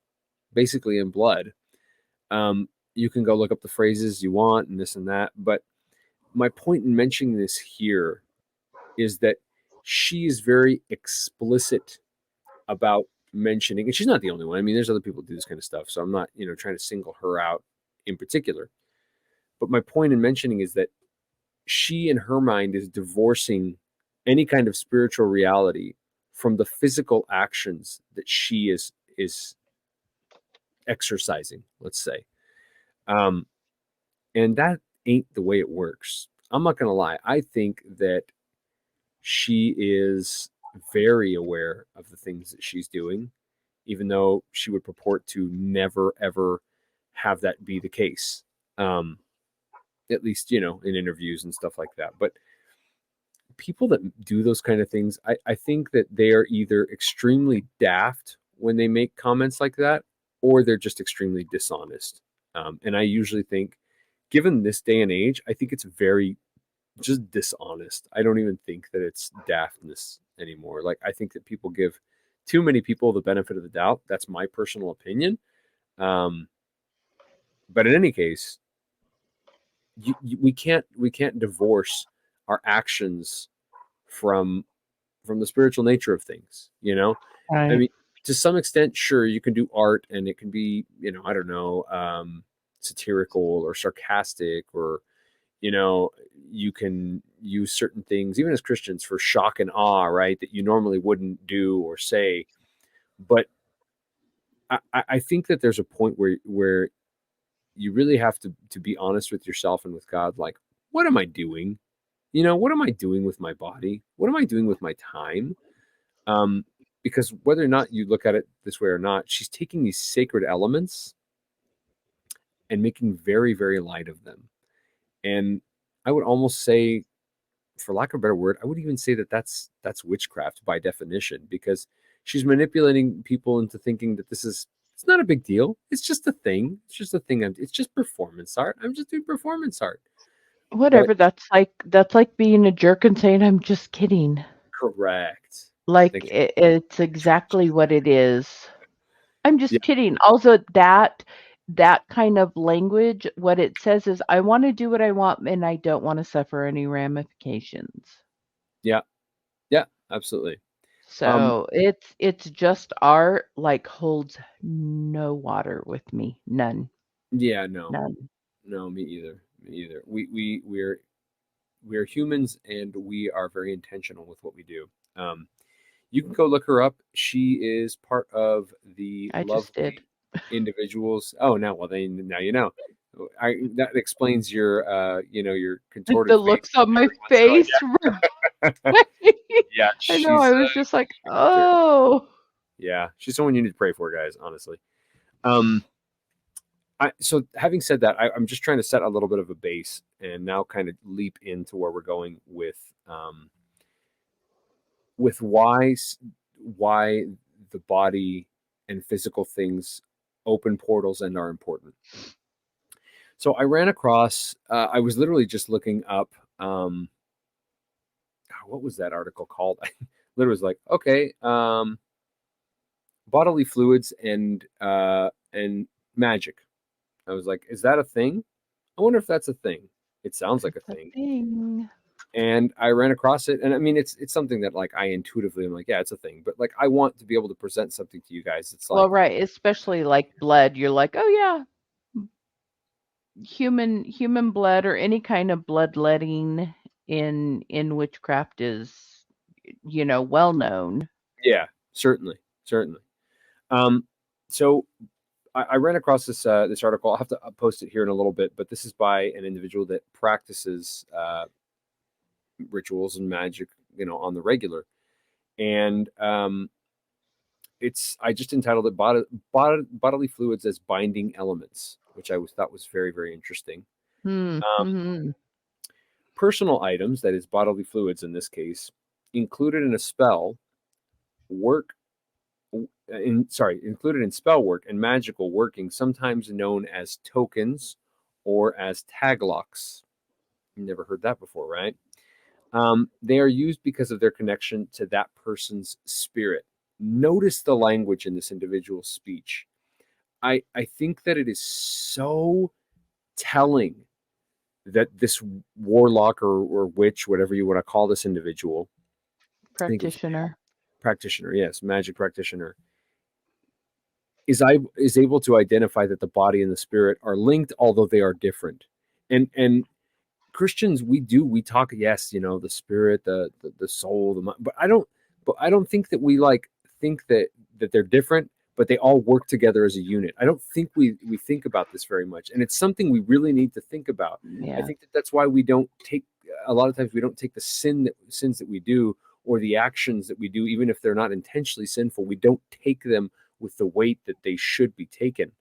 basically in blood. You can go look up the phrases you want and this and that. But my point in mentioning this here is that she is very explicit about mentioning, and she's not the only one. I mean, there's other people who do this kind of stuff, so I'm not, trying to single her out in particular. But my point in mentioning is that she, in her mind, is divorcing any kind of spiritual reality from the physical actions that she is exercising, let's say. And that ain't the way it works. I'm not going to lie. I think that she is very aware of the things that she's doing, even though she would purport to never, ever have that be the case. At least, in interviews and stuff like that. But people that do those kind of things, I think that they are either extremely daft when they make comments like that, or they're just extremely dishonest. And I usually think, given this day and age, I think it's very just dishonest. I don't even think that it's daftness anymore. Like, I think that people give too many people the benefit of the doubt. That's my personal opinion. But in any case, we can't divorce our actions from the spiritual nature of things. Right. I mean, to some extent, sure, you can do art and it can be, I don't know, satirical or sarcastic, or you can use certain things, even as Christians, for shock and awe, right, that you normally wouldn't do or say. But I think that there's a point where you really have to be honest with yourself and with God. Like, what am I doing? What am I doing with my body? What am I doing with my time? Because whether or not you look at it this way or not, she's taking these sacred elements and making very, very light of them. And I would almost say, for lack of a better word, I would even say that that's witchcraft by definition, because she's manipulating people into thinking that it's not a big deal. It's just a thing. It's just a thing. It's just performance art. I'm just doing performance art. Whatever. That's like being a jerk and saying, I'm just kidding. Correct. Like, it's exactly what it is. I'm just kidding. Also, that kind of language, what it says is, I want to do what I want and I don't want to suffer any ramifications. Yeah, absolutely. So it's just art, like, holds no water with me. None. Yeah, no. None. No, me either. We're humans, and we are very intentional with what we do. You can go look her up. She is part of the lovely individuals. Oh, now you know. That explains your your contorted the looks on my face. Yeah, I know. I was just like, oh. Yeah, she's someone you need to pray for, guys. Honestly. So having said that, I'm just trying to set a little bit of a base and now kind of leap into where we're going with why the body and physical things open portals and are important. So I ran across, I was literally just looking up, what was that article called? I literally was like, okay, bodily fluids and magic. I was like, is that a thing? I wonder if that's a thing. It sounds like a thing. And I ran across it, and I mean, it's something that like I intuitively am like, yeah, it's a thing, but like I want to be able to present something to you guys. It's like, Well, right, especially like blood. You're like, oh yeah, human blood or any kind of bloodletting in witchcraft is, well known. yeah, certainly. So I ran across this this article. I'll have to post it here in a little bit, but this is by an individual that practices rituals and magic, on the regular. And I just entitled it Bodily Fluids as Binding Elements, which I thought was very, very interesting. Personal items, that is bodily fluids in this case, included in a spell included in spell work and magical working, sometimes known as tokens or as taglocks. You never heard that before, right? They are used because of their connection to that person's spirit. Notice the language in this individual's speech. I think that it is so telling that this warlock or witch, whatever you want to call this individual, Practitioner, yes, magic practitioner, is able to identify that the body and the spirit are linked, although they are different. And Christians, we talk, yes, the spirit, the soul, the mind, but I don't think that we think that they're different, but they all work together as a unit. I don't think we think about this very much, and it's something we really need to think about. Yeah. I think that's why we don't take, a lot of times we don't take the sins that we do, or the actions that we do, even if they're not intentionally sinful, we don't take them with the weight that they should be taken.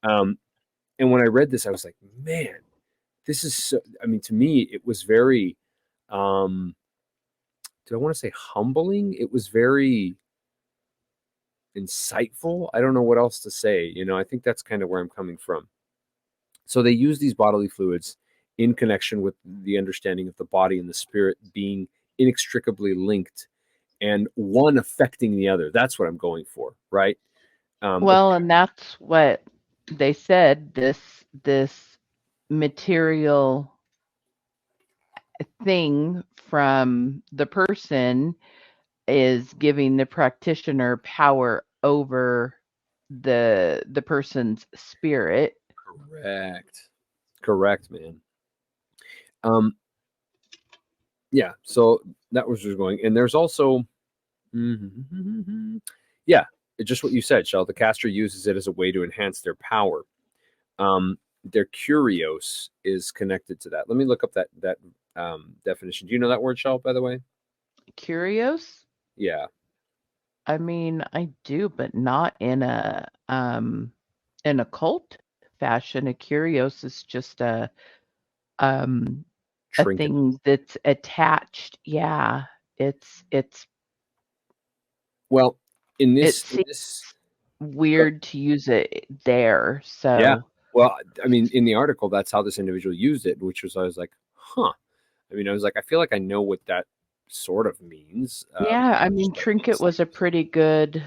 And when I read this, I was like, man, this is so, I mean, to me, it was very, do I want to say humbling? It was very insightful. I don't know what else to say. I think that's kind of where I'm coming from. So they use these bodily fluids in connection with the understanding of the body and the spirit being inextricably linked, and one affecting the other. That's what I'm going for, right? Well, and that's what they said. This material thing from the person is giving the practitioner power over the person's spirit. Correct, man. Yeah, so that was just going, and there's also yeah, just what you said, Shell. The caster uses it as a way to enhance their power. Their Curios is connected to that. Let me look up that definition. Do you know that word, Shell, by the way? Curios? Yeah. I mean, I do, but not in a cult fashion. A Curios is just a thing that's attached. Yeah, it's well, in this weird to use it there. So yeah. Well, I mean, in the article, that's how this individual used it, which was, I was like, huh. I mean, I was like, I feel like I know what that sort of means. Yeah, I mean, trinket was a pretty good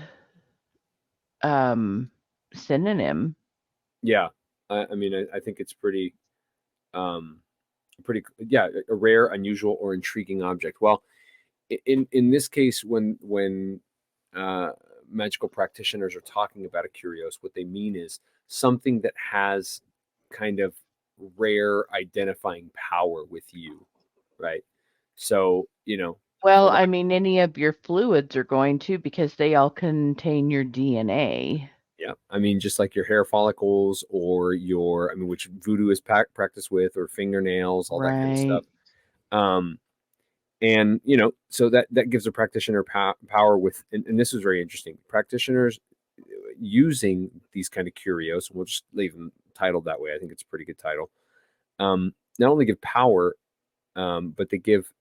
synonym. Yeah, I mean, I think it's pretty, yeah, a rare, unusual, or intriguing object. Well, in this case, when magical practitioners are talking about a Curios, what they mean is something that has kind of rare identifying power with you, right? So, well, I mean, any of your fluids are going to, because they all contain your DNA. Yeah, I mean, just like your hair follicles or which voodoo is practiced with, or fingernails, all that kind of stuff. And so that gives a practitioner power with, and this is very interesting. Practitioners using these kind of Curios, we'll just leave them titled that way. I think it's a pretty good title. Not only give power, but they give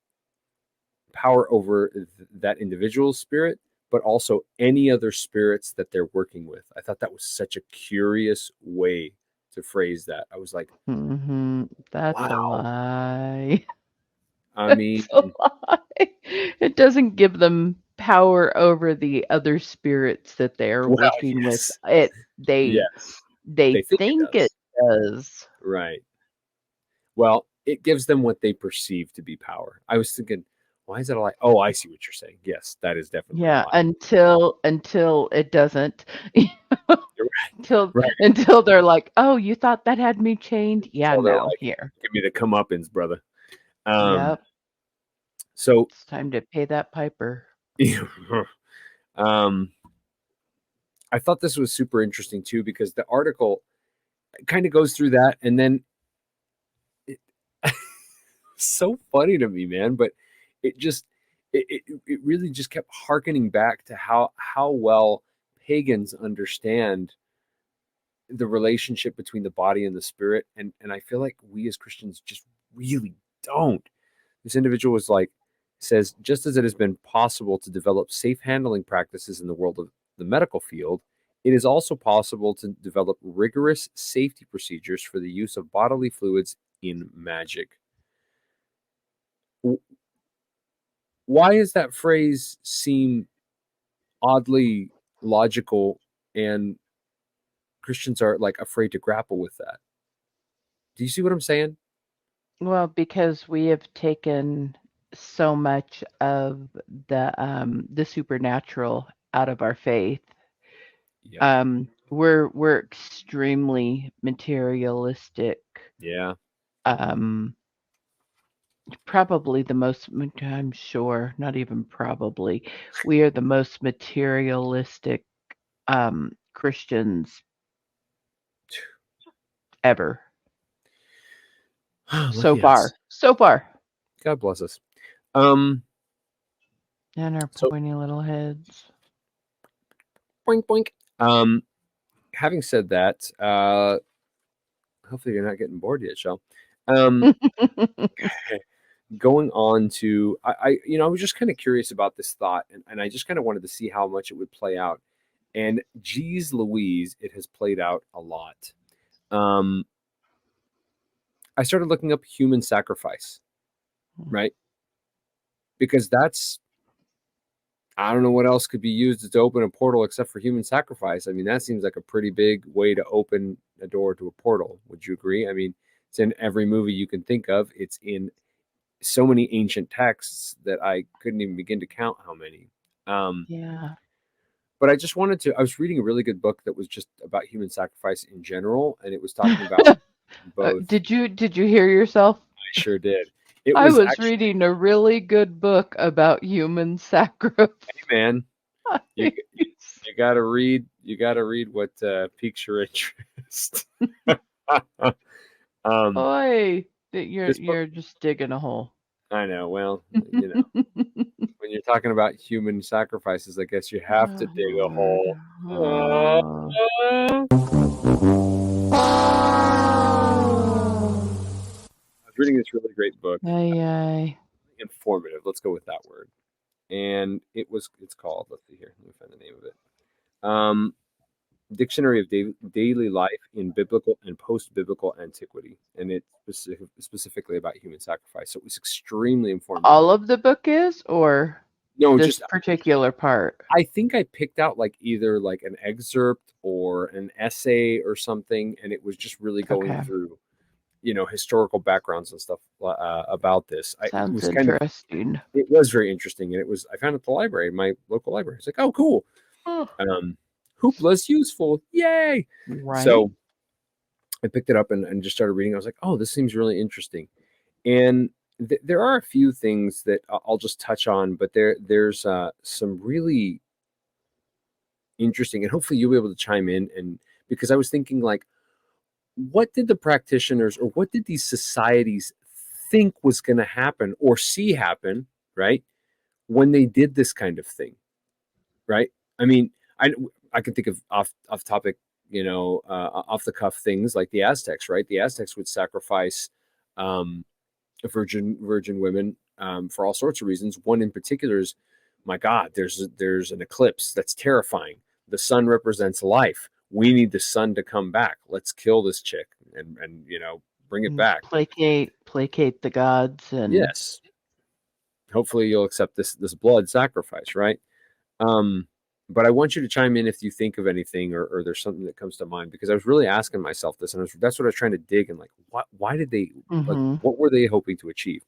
power over that individual's spirit, but also any other spirits that they're working with. I thought that was such a curious way to phrase that. I was like, that's wow. A lie. I mean, a lie. It doesn't give them power over the other spirits that they are working with. They think it does. Right. Well, it gives them what they perceive to be power. I was thinking, why is that a lie? Oh, I see what you're saying. Yes, that is definitely a lie. Until it doesn't. Right. Until they're like, oh, you thought that had me chained? Yeah, Until they're no, like, here. give me the comeuppance, brother. Yep. So It's time to pay that piper. I thought this was super interesting too, because the article kind of goes through that, and then so funny to me, man. But it just it really just kept hearkening back to how well pagans understand the relationship between the body and the spirit, and I feel like we as Christians just really don't. This individual was like, says, just as it has been possible to develop safe handling practices in the world of the medical field, it is also possible to develop rigorous safety procedures for the use of bodily fluids in magic. Why does that phrase seem oddly logical, and Christians are like afraid to grapple with that? Do you see what I'm saying? Well, because we have taken so much of the supernatural out of our faith. Yeah. We're extremely materialistic. Yeah. Probably the most, I'm sure, not even probably, we are the most materialistic Christians ever. So far. God bless us. And our pointy little heads. Boink boink. Having said that, hopefully you're not getting bored yet, Shell. Going on to, I was just kind of curious about this thought, and I just kind of wanted to see how much it would play out. And geez Louise, it has played out a lot. I started looking up human sacrifice, right? Because that's, I don't know what else could be used to open a portal except for human sacrifice. I mean, that seems like a pretty big way to open a door to a portal. Would you agree? I mean, it's in every movie you can think of. It's in so many ancient texts that I couldn't even begin to count how many. Yeah. But I just wanted to, I was reading a really good book that was just about human sacrifice in general, and it was talking about both. Did you hear yourself? I sure did. I was reading a really good book about human sacrifice. Hey man, you gotta read what piques your interest. Boy, you're just digging a hole. I know. Well, when you're talking about human sacrifices, I guess you have to dig a hole. I was reading this really great book. Informative. Let's go with that word. And it's called, let's see here. Let me find the name of it. Dictionary of Daily Life in Biblical and Post-Biblical Antiquity. And it's specifically about human sacrifice. So it was extremely informative. All of the book is, or no, this just particular part? I think I picked out like either like an excerpt or an essay or something. And it was just really going through, historical backgrounds and stuff about this. Sounds interesting. It was very interesting. And I found it at the library, my local library. It's like, oh, cool. Hoopla's useful. Yay. Right. So I picked it up and just started reading. I was like, oh, this seems really interesting. And there are a few things that I'll just touch on, but there's some really interesting, and hopefully you'll be able to chime in. And because I was thinking, like, what did the practitioners or what did these societies think was going to happen or see happen, right, when they did this kind of thing, right? I mean, I can think of off topic, off the cuff things like the Aztecs, right? The Aztecs would sacrifice virgin women for all sorts of reasons. One in particular is, my God, there's an eclipse that's terrifying. The sun represents life. We need the sun to come back. Let's kill this chick and bring it back. Placate the gods, and yes. Hopefully you'll accept this blood sacrifice, right? But I want you to chime in if you think of anything or there's something that comes to mind, because I was really asking myself this, and that's what I was trying to dig, and like, why did they, like, what were they hoping to achieve?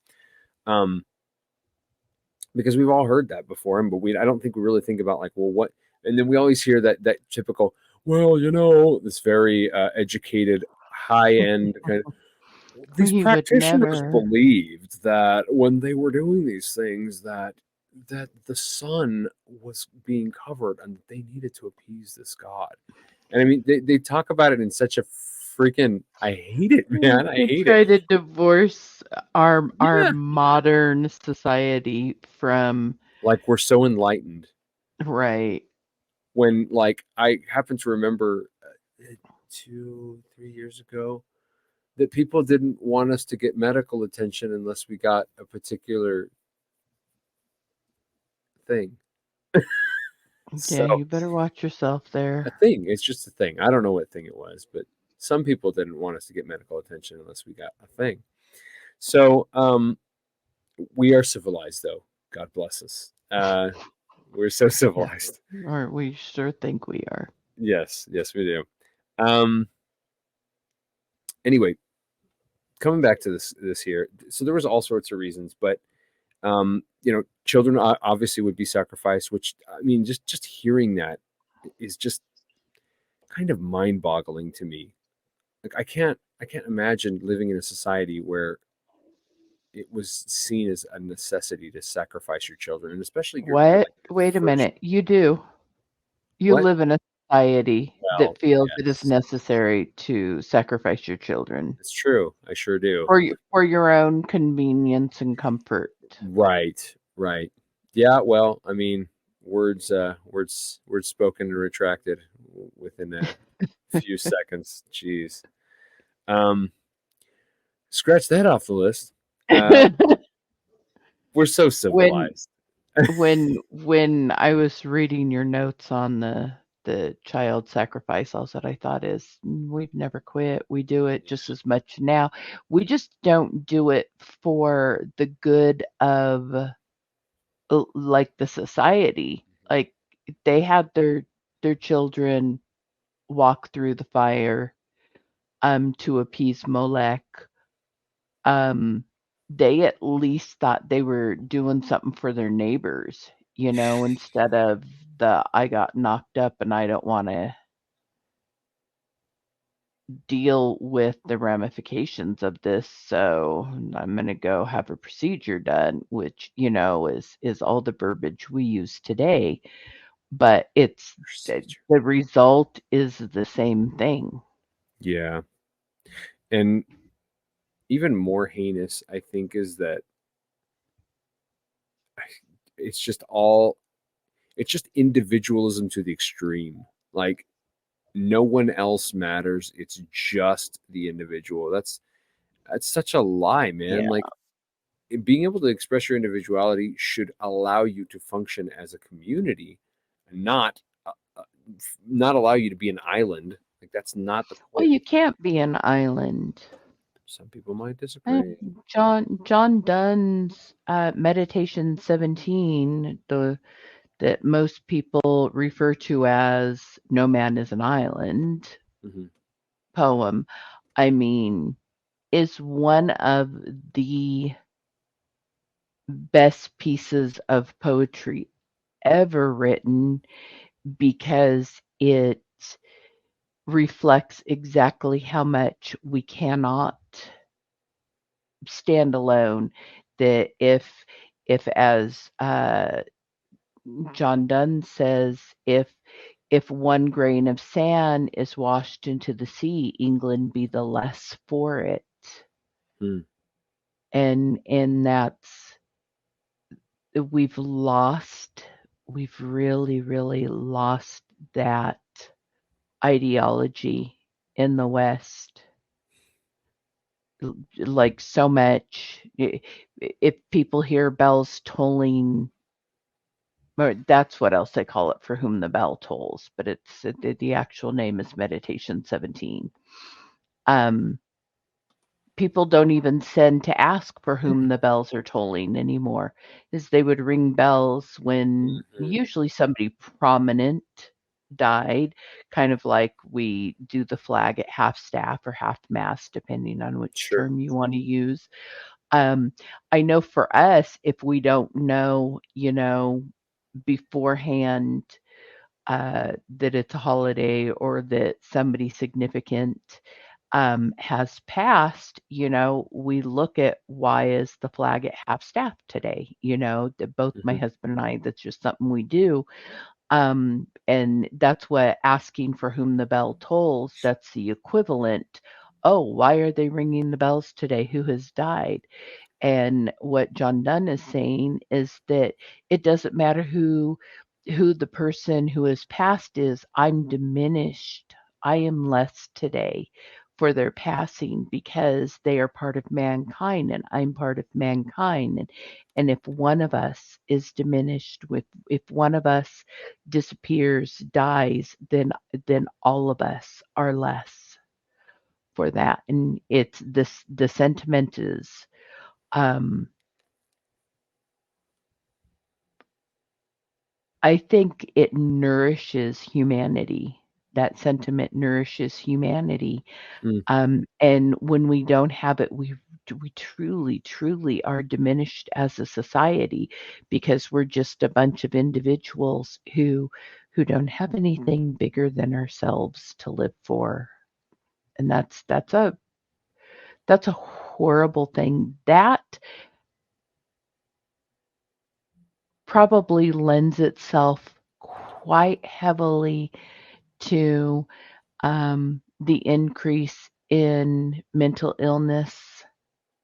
Because we've all heard that before, but I don't think we really think about, like, well, what, and then we always hear that typical, well, this very educated, high-end kind of, these practitioners believed that when they were doing these things that the sun was being covered and they needed to appease this god. And I mean, they talk about it in such a freaking, I hate it, man. I hate try it. to divorce our modern society from, like, we're so enlightened. Right. When, like, I happen to remember 2-3 years ago that people didn't want us to get medical attention unless we got a particular thing. Yeah, you better watch yourself there. A thing. It's just a thing. I don't know what thing it was, but some people didn't want us to get medical attention unless we got a thing. So we are civilized, though. God bless us. We're so civilized. Or we sure think we are. Yes, we do. Anyway, coming back to this here. So there was all sorts of reasons, but children obviously would be sacrificed, which, I mean, just hearing that is just kind of mind-boggling to me. Like, I can't imagine living in a society where it was seen as a necessity to sacrifice your children, and especially Wait a minute. You do. You live in a society that feels it is necessary to sacrifice your children. It's true. I sure do. For your own convenience and comfort. Right. Yeah, well, I mean, words spoken and retracted within a few seconds. Jeez. Scratch that off the list. We're so civilized. When I was reading your notes on the child sacrifice, all that I thought is, we've never quit. We do it just as much now. We just don't do it for the good of, like, the society. Like, they had their children walk through the fire to appease Molech. They at least thought they were doing something for their neighbors, instead of I got knocked up and I don't want to deal with the ramifications of this, so I'm going to go have a procedure done, which, is all the verbiage we use today, but it's the result is the same thing. Yeah. And even more heinous, I think, is that it's just individualism to the extreme. Like, no one else matters. It's just the individual. That's such a lie, man. Yeah. Like, being able to express your individuality should allow you to function as a community, and not allow you to be an island. Like, that's not the point. Well, you can't be an island. Some people might disagree. John Donne's Meditation 17, that most people refer to as No Man is an Island poem, I mean, is one of the best pieces of poetry ever written, because it reflects exactly how much we cannot stand alone. That if as John Donne says, if one grain of sand is washed into the sea, England be the less for it. And that's, we've really, really lost that ideology in the West. Like, so much. If people hear bells tolling, or that's what else they call it, for whom the bell tolls, but the actual name is Meditation 17. people don't even send to ask for whom the bells are tolling anymore, is they would ring bells when usually somebody prominent died, kind of like we do the flag at half staff or half mast, depending on which Sure. term you want to use. I know for us, if we don't know, beforehand that it's a holiday or that somebody significant has passed, we look at why is the flag at half staff today? That both my husband and I, that's just something we do. And that's what asking for whom the bell tolls, that's the equivalent. Oh, why are they ringing the bells today? Who has died? And what John Donne is saying is that it doesn't matter who the person who has passed is. I'm diminished. I am less today for their passing because they are part of mankind and I'm part of mankind. And if one of us is diminished, if one of us disappears, dies, then all of us are less for that. And it's this, the sentiment is I think it nourishes humanity. That sentiment nourishes humanity. And when we don't have it, we truly, truly are diminished as a society because we're just a bunch of individuals who don't have anything bigger than ourselves to live for. And that's a horrible thing. That probably lends itself quite heavily to the increase in mental illness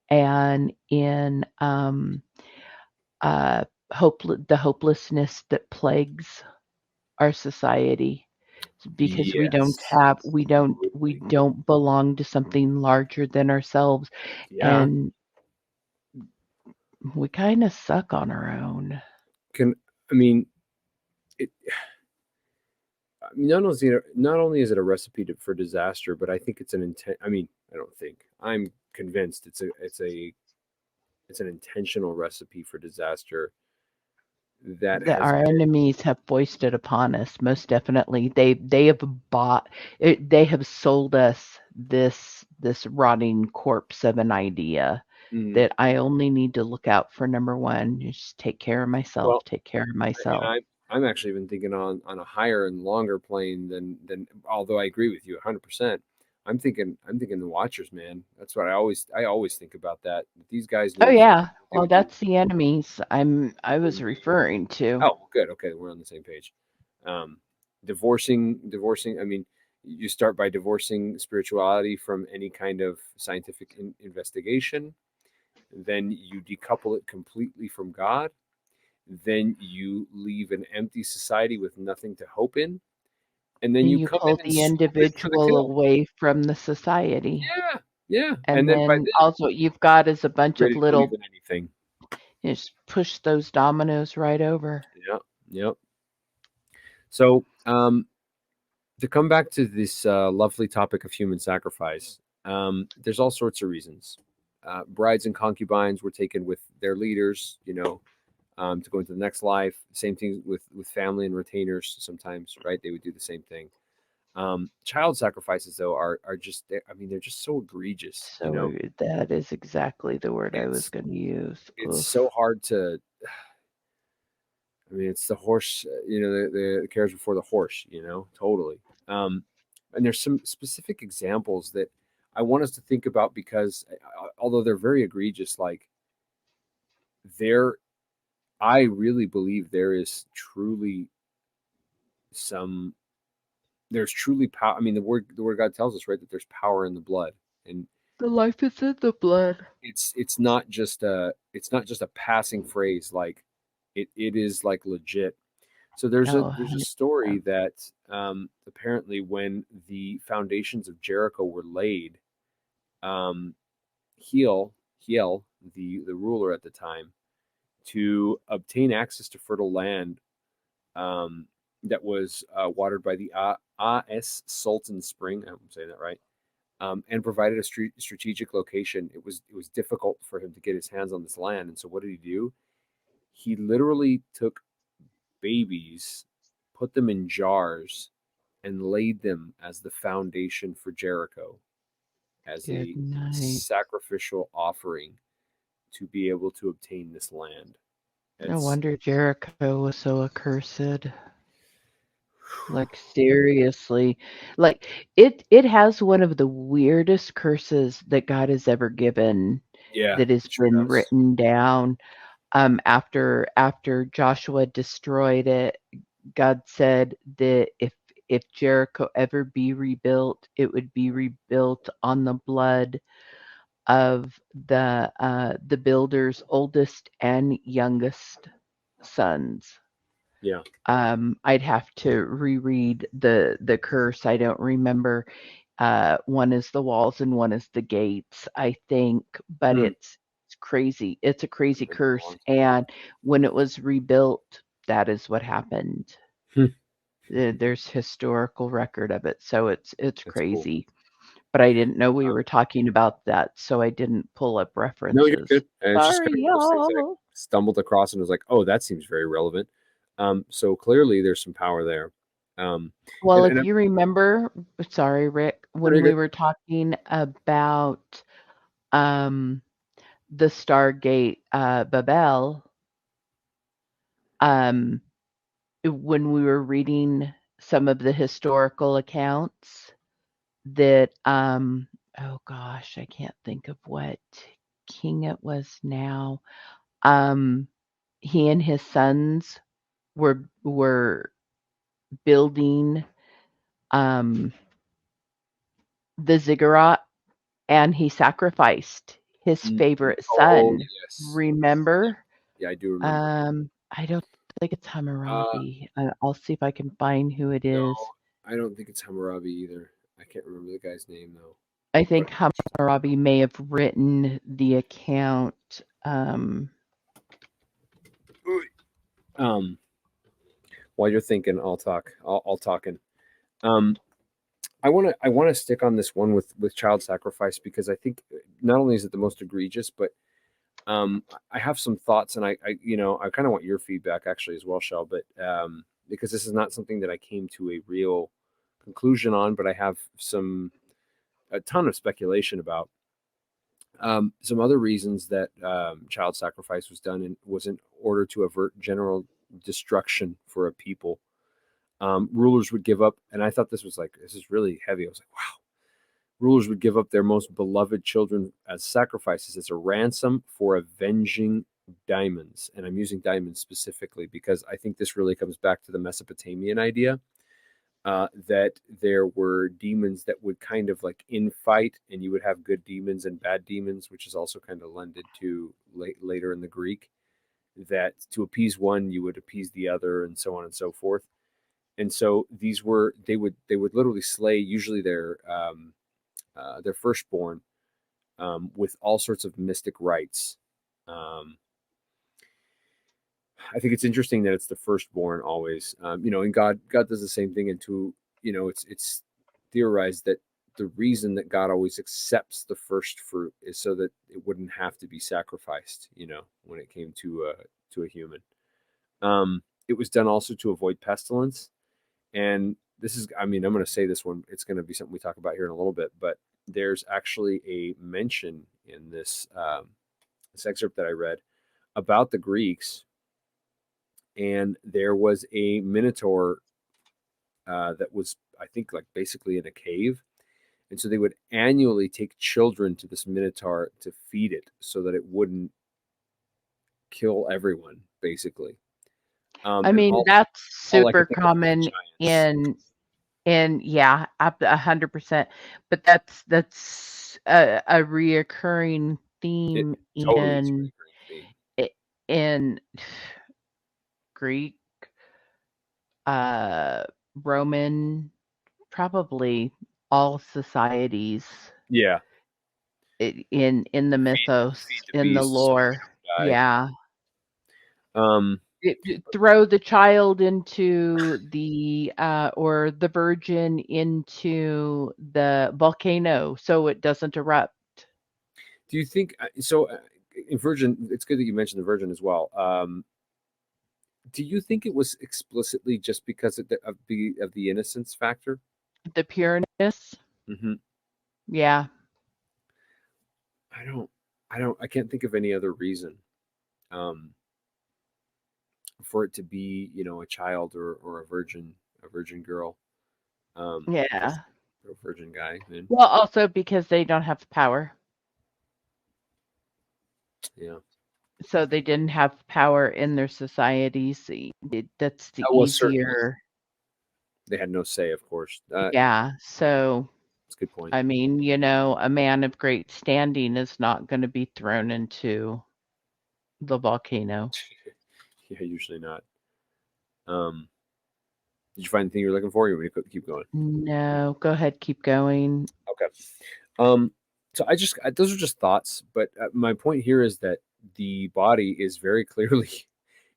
and in the hopelessness that plagues our society because we don't belong to something larger than ourselves, and we kind of suck on our own. Not only is it a recipe for disaster, but I think it's an intent. I'm convinced it's an intentional recipe for disaster that our enemies have foisted upon us. Most definitely, they have bought it. They have sold us this rotting corpse of an idea that I only need to look out for. Number one, just take care of myself. I'm actually even thinking on a higher and longer plane than although I agree with you 100%. I'm thinking the Watchers, man. That's what I always think about that. These guys. Oh yeah. Well, that's the enemies I was referring to. Oh, good. Okay, we're on the same page. Divorcing. I mean, you start by divorcing spirituality from any kind of scientific investigation. Then you decouple it completely from God. Then you leave an empty society with nothing to hope in. And then you come pull the individual away from the society. Yeah. And then also you've got as a bunch of little anything. Just push those dominoes right over. Yep. So to come back to this lovely topic of human sacrifice, there's all sorts of reasons. Brides and concubines were taken with their leaders, to go into the next life. Same thing with family and retainers sometimes, right? They would do the same thing. Child sacrifices, though, are just, they're just so egregious. So that is exactly the word I was going to use. It's so hard to, it's the horse, the carriage before the horse, totally. And there's some specific examples that I want us to think about because although they're very egregious, I really believe there's truly power. The word God tells us, right, that there's power in the blood, and the life is in the blood. It's not just a passing phrase. It is legit. So there's a story that apparently when the foundations of Jericho were laid, Hiel, the ruler at the time, to obtain access to fertile land that was watered by the As Sultan Spring, I hope I'm saying that right, and provided a strategic location. It was difficult for him to get his hands on this land, and so what did he do? He literally took babies, put them in jars, and laid them as the foundation for Jericho, as Good a night. sacrificial offering to be able to obtain this land. No wonder Jericho was so accursed. Like seriously, like it has one of the weirdest curses that God has ever given Yeah, that has it sure been does. written down. After Joshua destroyed it, God said that if Jericho ever be rebuilt, it would be rebuilt on the blood of the builder's oldest and youngest sons. Yeah. I'd have to reread the curse. I don't remember. One is the walls and one is the gates, I think, but it's crazy. It's a crazy curse. And when it was rebuilt, that is what happened. There's historical record of it, so it's crazy. Cool. But I didn't know we were talking about that, so I didn't pull up references. No, you're good. And it's Sorry, just kind of those things that I stumbled across and was like, oh, that seems very relevant. So clearly there's some power there. Well, if you remember, sorry, Rick, when we were talking about the Stargate Babel, when we were reading some of the historical accounts that oh gosh, I can't think of what king it was now. He and his sons were building the ziggurat, and he sacrificed his favorite son. Yes. Remember? Yeah, I do remember. I don't think it's Hammurabi. I'll see if I can find who it is. No, I don't think it's Hammurabi either. I can't remember the guy's name though. I think Hammurabi may have written the account. While you're thinking, I'll talk. I'll talking. I want to stick on this one with child sacrifice, because I think not only is it the most egregious, but I have some thoughts, and I kind of want your feedback actually as well, Shell, but because this is not something that I came to a real conclusion on, but I have a ton of speculation about. Some other reasons that child sacrifice was done was in order to avert general destruction for a people. Rulers would give up, and I thought this is really heavy. I was like, wow. Rulers would give up their most beloved children as sacrifices as a ransom for avenging demons. And I'm using demons specifically because I think this really comes back to the Mesopotamian idea that there were demons that would kind of like infight, and you would have good demons and bad demons, which is also kind of lended to later in the Greek, that to appease one, you would appease the other, and so on and so forth. And so they would literally slay usually their firstborn with all sorts of mystic rites. I think it's interesting that it's the firstborn always, and God does the same thing. And it's theorized that the reason that God always accepts the first fruit is so that it wouldn't have to be sacrificed, when it came to a human. It was done also to avoid pestilence. And this is, I'm going to say this one, it's going to be something we talk about here in a little bit, but there's actually a mention in this excerpt that I read about the Greeks. And there was a minotaur that was, I think, like basically in a cave. And so they would annually take children to this minotaur to feed it so that it wouldn't kill everyone, basically. That's super common in 100%. But that's a reoccurring theme in Greek, Roman, probably all societies. Yeah. In the mythos, in the lore. Yeah. throw the child into the or the virgin into the volcano so it doesn't erupt. Do you think so? In Virgin, it's good that you mentioned the Virgin as well. Do you think it was explicitly just because of the innocence factor? The pureness? Mm-hmm. Yeah. I can't think of any other reason for it to be, a child or a virgin girl. Yeah. Or a virgin guy. Then. Well, also because they don't have power. Yeah. So they didn't have power in their societies. That's the easier. They had no say, of course. Yeah. So that's a good point. I mean, a man of great standing is not going to be thrown into the volcano. Yeah, usually not. Did you find the thing you're looking for? Or you want me to keep going? No, go ahead, keep going. Okay. So those are just thoughts, but my point here is that the body is very clearly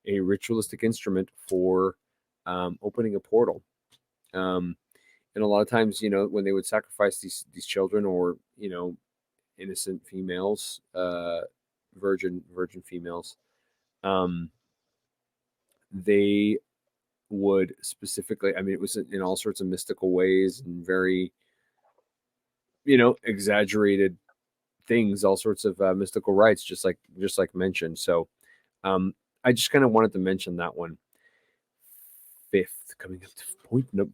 a ritualistic instrument for opening a portal. And a lot of times, when they would sacrifice these children or, innocent females, virgin females, they would specifically, it was in all sorts of mystical ways and very, exaggerated things, all sorts of mystical rites, just like mentioned. So I just kind of wanted to mention that one. Fifth, coming up to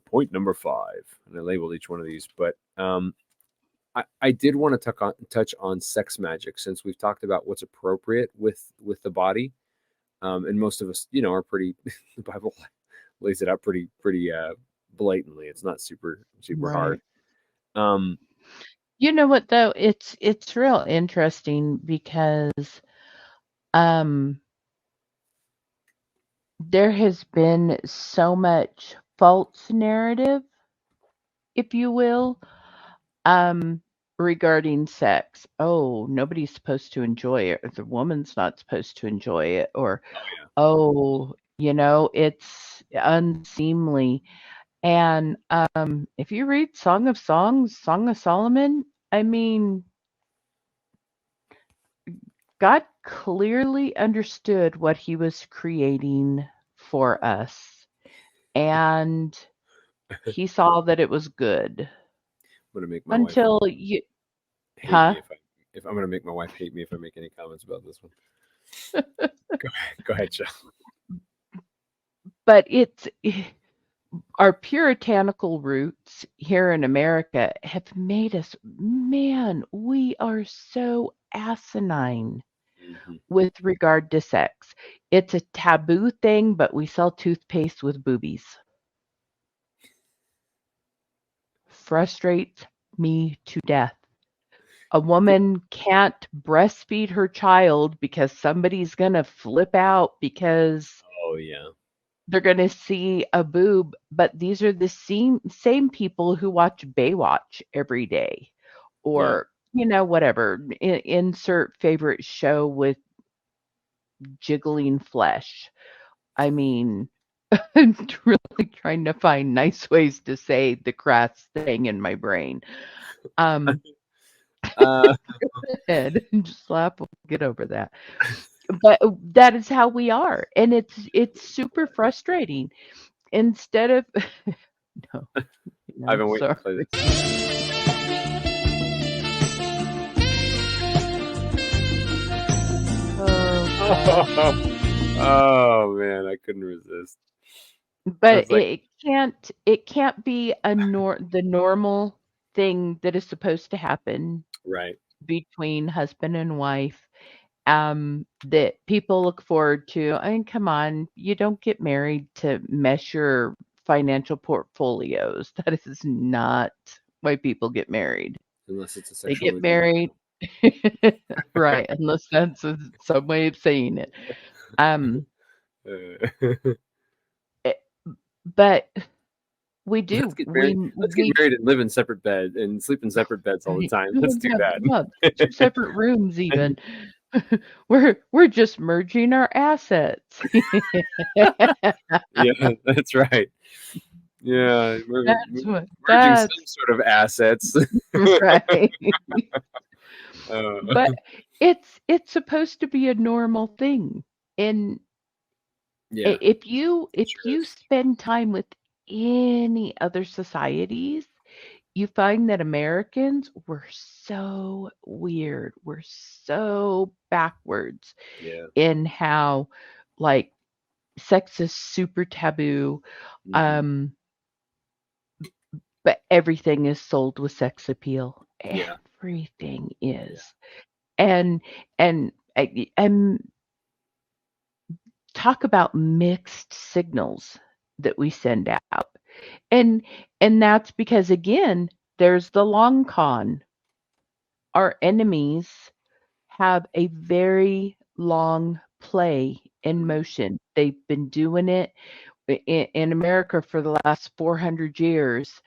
point number 5, and I labeled each one of these, but I did want to touch on sex magic, since we've talked about what's appropriate with the body, and most of us, are pretty. The Bible lays it out pretty blatantly. It's not super Right. hard. You know what though? It's real interesting because there has been so much false narrative, if you will, regarding sex. Oh, nobody's supposed to enjoy it, or the woman's not supposed to enjoy it, or it's unseemly. And if you read Song of Songs, Song of Solomon, God clearly understood what he was creating for us, and he saw that it was good. I'm gonna make my until wife you, hate huh? me if I'm gonna make my wife hate me if I make any comments about this one. Go ahead, Jill. But our puritanical roots here in America have made us, man, we are so asinine with regard to sex. It's a taboo thing, but we sell toothpaste with boobies. Frustrates me to death. A woman can't breastfeed her child because somebody's going to flip out because they're going to see a boob, but these are the same people who watch Baywatch every day, or whatever, insert favorite show with jiggling flesh. I'm really trying to find nice ways to say the crass thing in my brain. Go ahead and just laugh. We'll get over that. But that is how we are, and it's super frustrating. Instead of no, I've been waiting to play this. Oh man, I couldn't resist. But it can't be the normal thing that is supposed to happen, right, between husband and wife. That people look forward to. Come on, you don't get married to mess your financial portfolios. That is not why people get married. Unless it's a They sexual get married. Right, unless that's some way of saying it. But we do. Let's get married and live in separate beds and sleep in separate beds all the time. Let's do that. 2 separate rooms even. We're just merging our assets. Yeah, that's right. Yeah, we're merging some That's sort of assets. right. Uh, But it's supposed to be a normal thing. And yeah, if you is. spend time with any other societies, you find that Americans were so weird. We're so backwards Yeah. in how like sex is super taboo. Mhm. Um, but everything is sold with sex appeal. Yeah. Everything Yeah. is. And and talk about mixed signals that we send out. And and that's because again, there's the long con. Our enemies have a very long play in Mhm. motion. They've been doing it in America for the last 400 years,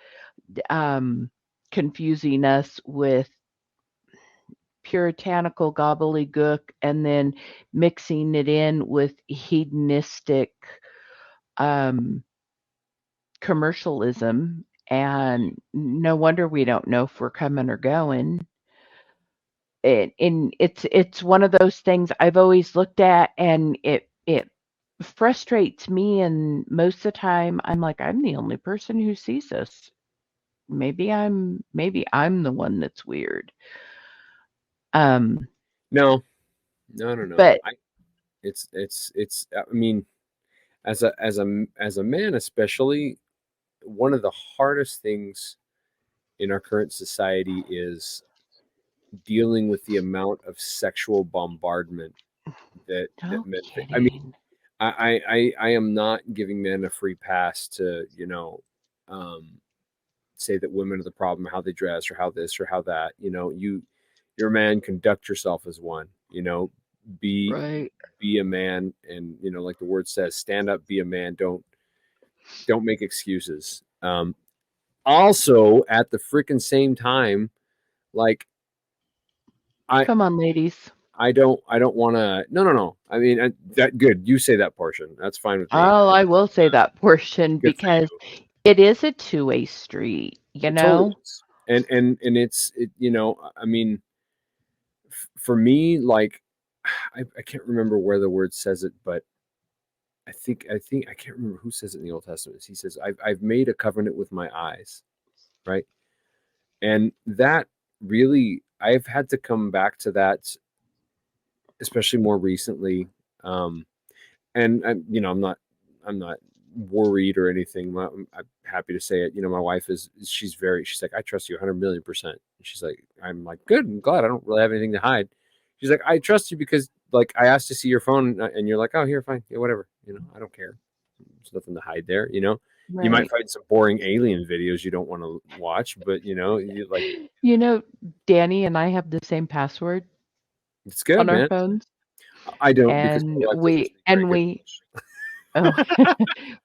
um, confusing us with puritanical gobbledygook and then mixing it in with hedonistic um, commercialism. And no wonder we don't know if we're coming or going. And it's one of those things I've always looked at, and it frustrates me. And most of the time, I'm like, I'm the only person who sees this. Maybe I'm the one that's weird. Um, No, no. but It's. I mean, as a man, especially, one of the hardest things in our current society is dealing with the amount of sexual bombardment that no men face. I mean, kidding. I am not giving men a free pass to um, say that women are the problem, how they dress, or how this or how that. You're a man. Conduct yourself as one. Be Right. be a man, and like the word says, stand up, be a man. Don't make excuses. Also, at the freaking same time, like I Come on, ladies. I don't want to. No. I mean, that good. You say that portion. That's fine with me. Oh, I will say that portion Good for because you. it is a two-way street, you It totally know? is. And I mean, for me, like, I can't remember where the word says it, but I think I can't remember who says it in the Old Testament. He says, I've made a covenant with my eyes, right? And that really, I've had to come back to that, especially more recently. Um, and I'm not worried or anything. I'm happy to say it. My wife she's like, I trust you 100 million%. She's like, I'm like, good. I'm glad. I don't really have anything to hide. She's like, I trust you because like I asked to see your phone and you're like, oh, here, fine. Yeah, whatever. I don't care. There's nothing to hide there. You might Right. find some boring alien videos you don't want to watch, but you like, You know, Danny and I have the same password it's good, on our man. phones, I don't because my and wife doesn't we speak very and good we English. oh,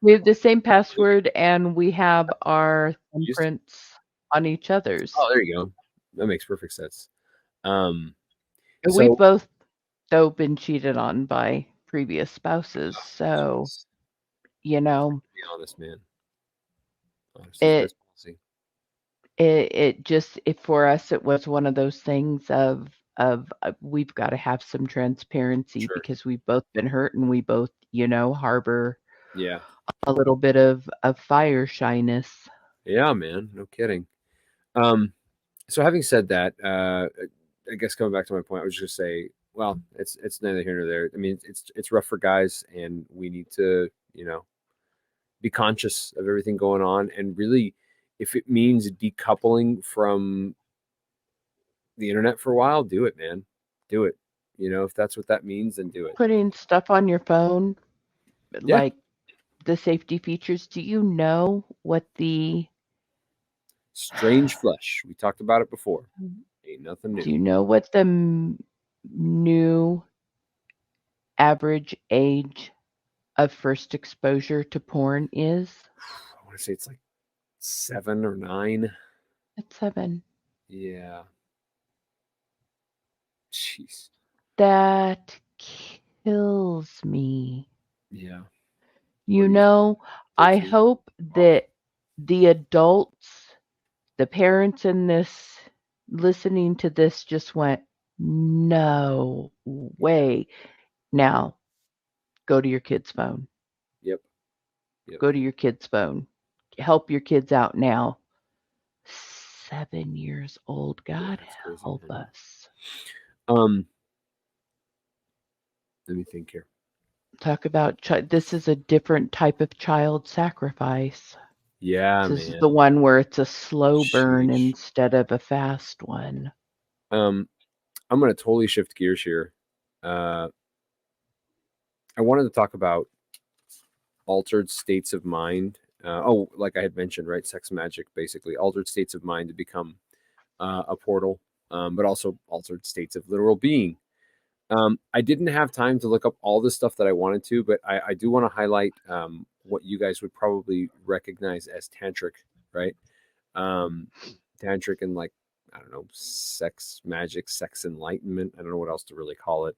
we have the same password, and we have our Used to. thumbprints on each other's. Oh, there you go. That makes perfect sense. Um, We've so both, though, been cheated on by previous spouses, so, jeez, you know, be honest, man. Honesty's it best policy. it just for us, it was one of those things of, we've gotta have some transparency Sure. because we've both been hurt and we both, harbor Yeah. a little bit of fire shyness. Yeah, man. No kidding. Um, so having said that, I guess coming back to my point, I was just say, well, it's neither here nor there. I mean, it's rough for guys, and we need to, be conscious of everything going on, and really, if it means decoupling from the internet for a while, do it, man. Do it. If that's what that means, then do it. Putting stuff on your phone, Yeah. like the safety features, do you know what the Strange flesh. We talked about it before. Ain't nothing do new. you know what the new average age of first exposure to porn is? I want to say it's like 7 or 9. It's 7. Yeah. Jeez. that kills me. Yeah. You know, I hope that the adults, the parents in this, listening to this just went, no way. Now, go to your kid's phone. Yep. Go to your kid's phone. Help your kids out now. 7 years old. God That's crazy, help man. us. Let me think here. Talk about this is a different type of child sacrifice. Yeah, This is man. the one where it's a slow burn Sheesh. instead of a fast one. I'm going to totally shift gears here. I wanted to talk about altered states of mind. Like I had mentioned, right? Sex magic, basically altered states of mind to become a portal, but also altered states of literal being. I didn't have time to look up all the stuff that I wanted to, but I do want to highlight what you guys would probably recognize as tantric, right? Tantric and like, I don't know, sex magic, sex enlightenment. I don't know what else to really call it.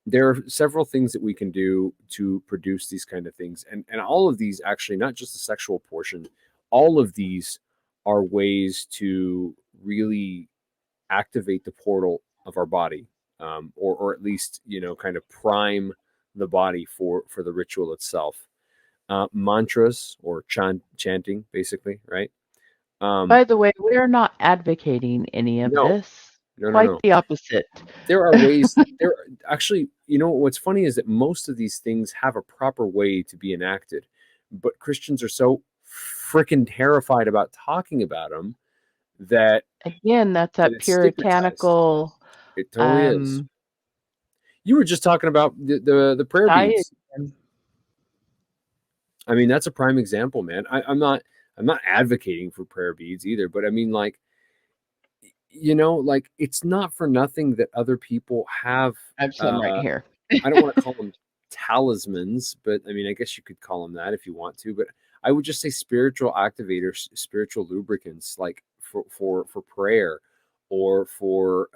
There are several things that we can do to produce these kind of things. And all of these, actually, not just the sexual portion, all of these are ways to really activate the portal of our body, or at least, kind of prime the body for the ritual itself. Mantras or chanting, basically, right? By the way, we're not advocating any of No, this. no. Quite the opposite. There are ways. There actually, what's funny is that most of these things have a proper way to be enacted, but Christians are so freaking terrified about talking about them that Again, that's that it's stigmatized. puritanical. It totally is. You were just talking about the prayer beads. I mean, that's a prime example, man. I'm not advocating for prayer beads either, but I mean, like, like, it's not for nothing that other people have. I have some right here. I don't want to call them talismans, but I mean, I guess you could call them that if you want to. But I would just say spiritual activators, spiritual lubricants, like for prayer, or for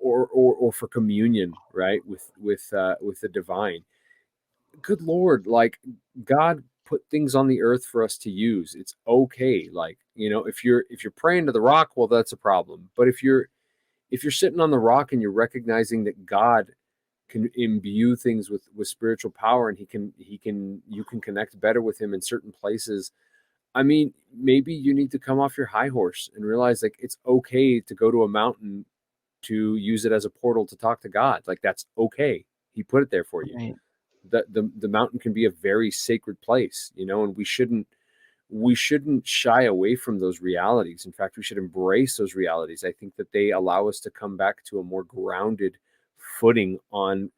or for communion, right? With the divine. Good Lord, like, God put things on the earth for us to use. It's okay. Like, if you're praying to the rock, well, that's a problem. But if you're sitting on the rock and you're recognizing that God can imbue things with spiritual power, and you can connect better with him in certain places. I mean, maybe you need to come off your high horse and realize, like, it's okay to go to a mountain to use it as a portal to talk to God. Like, that's okay. He put it there for you. Right. The mountain can be a very sacred place, and we shouldn't shy away from those realities. In fact, we should embrace those realities. I think that they allow us to come back to a more grounded footing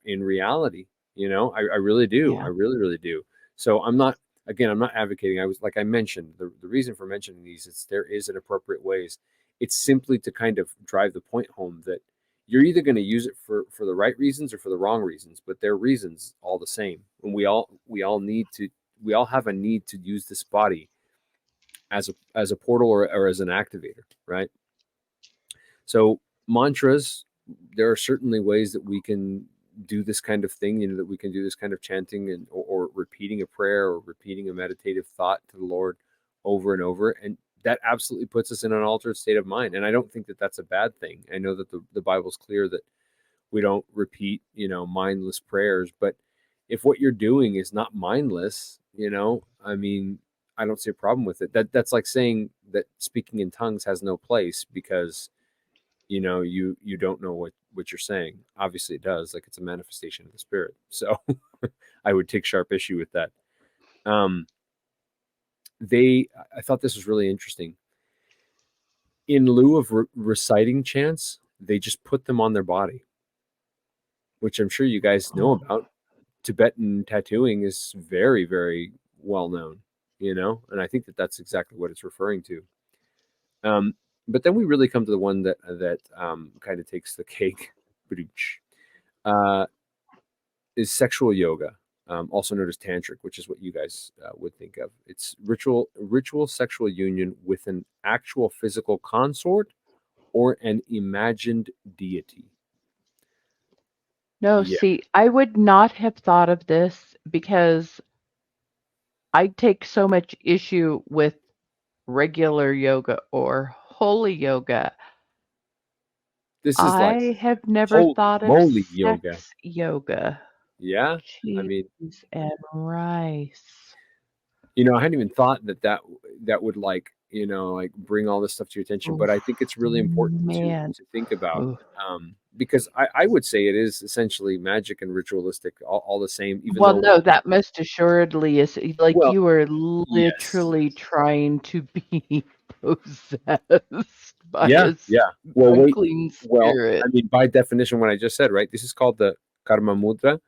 in reality. I really do. Yeah. I really, really do. So I'm not advocating. I mentioned, the reason for mentioning these is there is inappropriate ways. It's simply to kind of drive the point home that you're either going to use it for the right reasons or for the wrong reasons, but they're reasons all the same. And we all have a need to use this body as a portal or as an activator, right? So mantras, there are certainly ways that we can do this kind of thing, that we can do this kind of chanting or repeating a prayer or repeating a meditative thought to the Lord over and over. And that absolutely puts us in an altered state of mind. And I don't think that that's a bad thing. I know that the Bible's clear that we don't repeat, mindless prayers, but if what you're doing is not mindless, I mean, I don't see a problem with it. That's like saying that speaking in tongues has no place because, you don't know what you're saying. Obviously it does. Like, it's a manifestation of the Spirit. So I would take sharp issue with that. I thought this was really interesting. In lieu of reciting chants, they just put them on their body, which I'm sure you guys know about. Tibetan tattooing is very, very well known, and I think that that's exactly what it's referring to. But then we really come to the one that kind of takes the cake, is sexual yoga, also known as tantric, which is what you guys would think of. It's ritual sexual union with an actual physical consort or an imagined deity. No, Yeah. see, I would not have thought of this because I take so much issue with regular yoga or holy yoga. This is like I have never holy thought of moly sex yoga. yoga. Yeah. I mean, Cheese and rice. you know, I hadn't even thought that would like, you know, like bring all this stuff to your attention, but I think it's really important Man. to think about, Oof. because I would say it is essentially magic and ritualistic, all the same, even Well, though, no, that most assuredly is like well, you are yes, literally trying to be possessed by yeah, a yeah. Well, wait, unclean well, spirit. I mean, by definition, what I just said, right? This is called the Karma Mudra,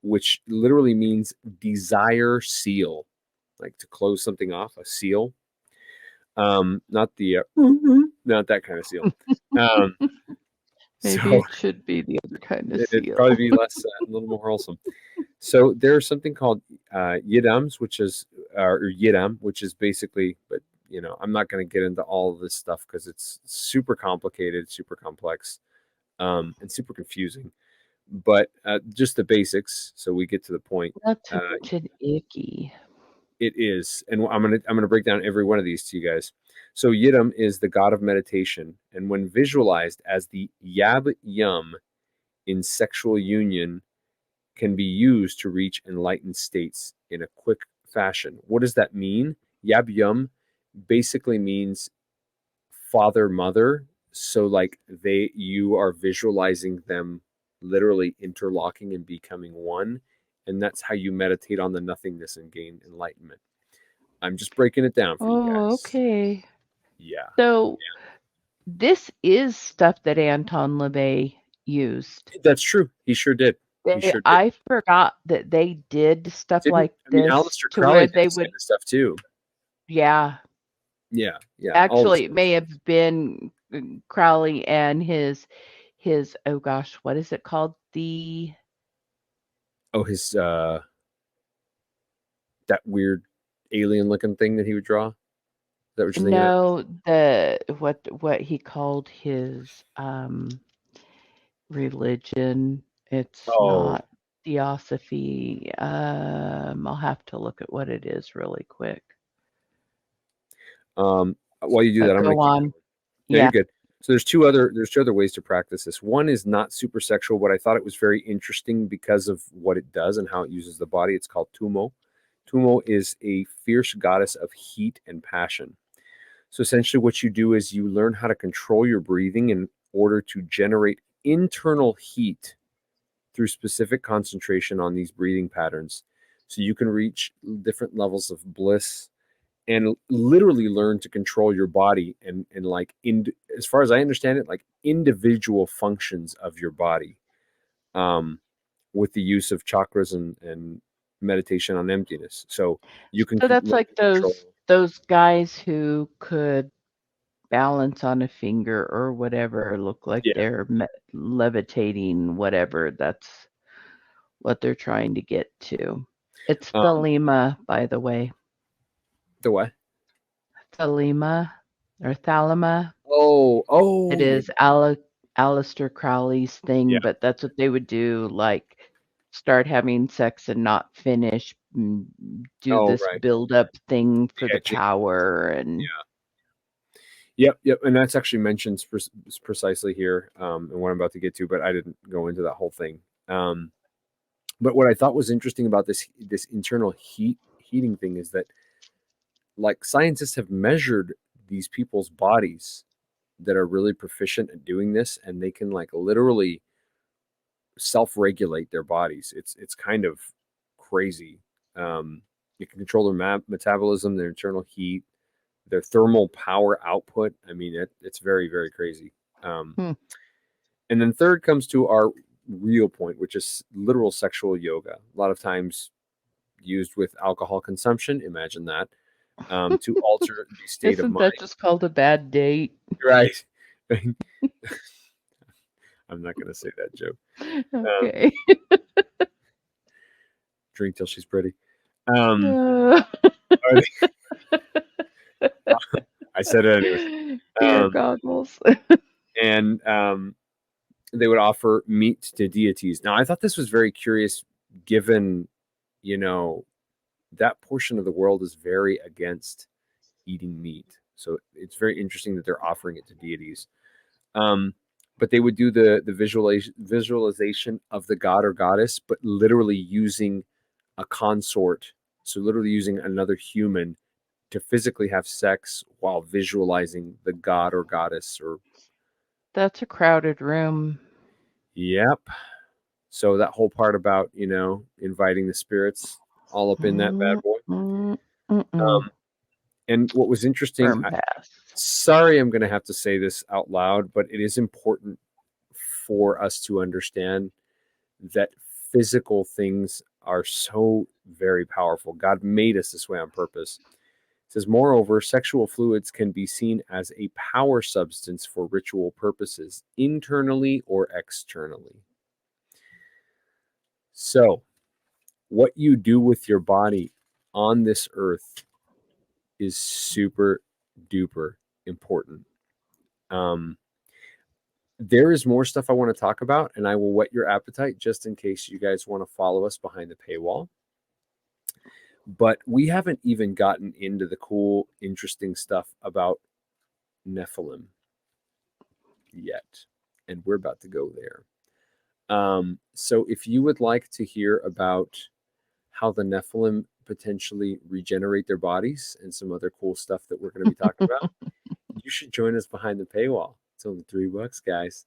which literally means desire seal, like to close something off, a seal. Not the not that kind of seal. Maybe So it should be the other kind of it'd seal. probably be less, a little more wholesome. So there's something called yidams, which is or yidam, which is basically, but you know, I'm not going to get into all of this stuff because it's super complicated, super complex, and super confusing. But just the basics, so we get to the point. That's such an icky. It is, and I'm gonna break down every one of these to you guys. So Yidam is the god of meditation, and when visualized as the Yab Yum in sexual union, can be used to reach enlightened states in a quick fashion. What does that mean? Yab Yum basically means father mother. So like you are visualizing them literally interlocking and becoming one. And that's how you meditate on the nothingness and gain enlightenment. I'm just breaking it down for you guys. Oh, okay. Yeah. So this is stuff that Anton LaVey used. That's true. He sure did. I forgot that they did stuff like this Aleister to Crowley where did they this would. kind of stuff too. Yeah. Yeah. Yeah. Actually, it may have been Crowley and his oh gosh, what is it called? His that weird alien looking thing that he would draw. Is that what you're thinking of? No, what he called his religion. It's not Theosophy. I'll have to look at what it is really quick. While you do that, I'm Go gonna on. No, you're good. So there's two other ways to practice this. One is not super sexual, but I thought it was very interesting because of what it does and how it uses the body. It's called Tumo. Tumo is a fierce goddess of heat and passion. So essentially what you do is you learn how to control your breathing in order to generate internal heat through specific concentration on these breathing patterns. So you can reach different levels of bliss and literally learn to control your body and like as far as I understand it, like individual functions of your body, with the use of chakras and meditation on emptiness. So you can. So that's like those guys who could balance on a finger or whatever, look like they're levitating, whatever. That's what they're trying to get to. It's Thelema, by the way. The what? Thelema or Thalama. Oh. It is Aleister Crowley's thing, but that's what they would do, like start having sex and not finish, do this build-up thing for the power and Yep, and that's actually mentioned precisely here, and what I'm about to get to, but I didn't go into that whole thing. But what I thought was interesting about this internal heating thing is that, like, scientists have measured these people's bodies that are really proficient at doing this, and they can like literally self-regulate their bodies. It's kind of crazy. You can control their metabolism, their internal heat, their thermal power output. I mean, it's very, very crazy. And then third comes to our real point, which is literal sexual yoga. A lot of times used with alcohol consumption. Imagine that. To alter the state of mind. Isn't that just called a bad date? Right. I'm not going to say that joke. Okay. Drink till she's pretty. I said it anyway. Beer Um, goggles. and they would offer meat to deities. Now, I thought this was very curious, given, you know, that portion of the world is very against eating meat. So it's very interesting that they're offering it to deities. But they would do the visualization of the god or goddess, but literally using a consort. So literally using another human to physically have sex while visualizing the god or goddess. Or That's a crowded room. yep. So that whole part about, you know, inviting the spirits all up in that bad boy. And what was interesting, Firm pass. sorry, I'm going to have to say this out loud, but it is important for us to understand that physical things are so very powerful. God made us this way on purpose. It says, moreover, sexual fluids can be seen as a power substance for ritual purposes, internally or externally. So, what you do with your body on this earth is super duper important. There is more stuff I want to talk about, and I will whet your appetite just in case you guys want to follow us behind the paywall. But we haven't even gotten into the cool, interesting stuff about Nephilim yet, and we're about to go there. So if you would like to hear about how the Nephilim potentially regenerate their bodies and some other cool stuff that we're going to be talking about, you should join us behind the paywall. It's only $3, guys.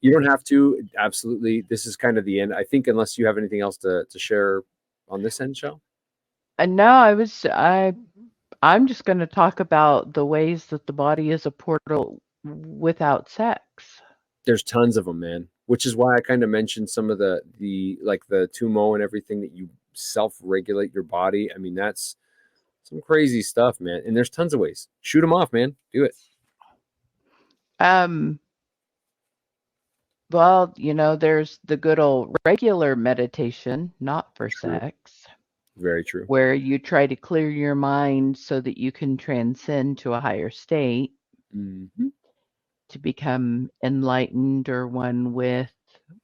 You don't have to. Absolutely. This is kind of the end. I think unless you have anything else to share on this end, Shell? No, I'm just going to talk about the ways that the body is a portal without sex. There's tons of them, man, which is why I kind of mentioned some of the like the Tumo and everything that you self-regulate your body. I mean, that's some crazy stuff, man. And there's tons of ways. Shoot them off, man. Do it. Well, you know, there's the good old regular meditation, not for True. sex. Very true. Where you try to clear your mind so that you can transcend to a higher state, to become enlightened or one with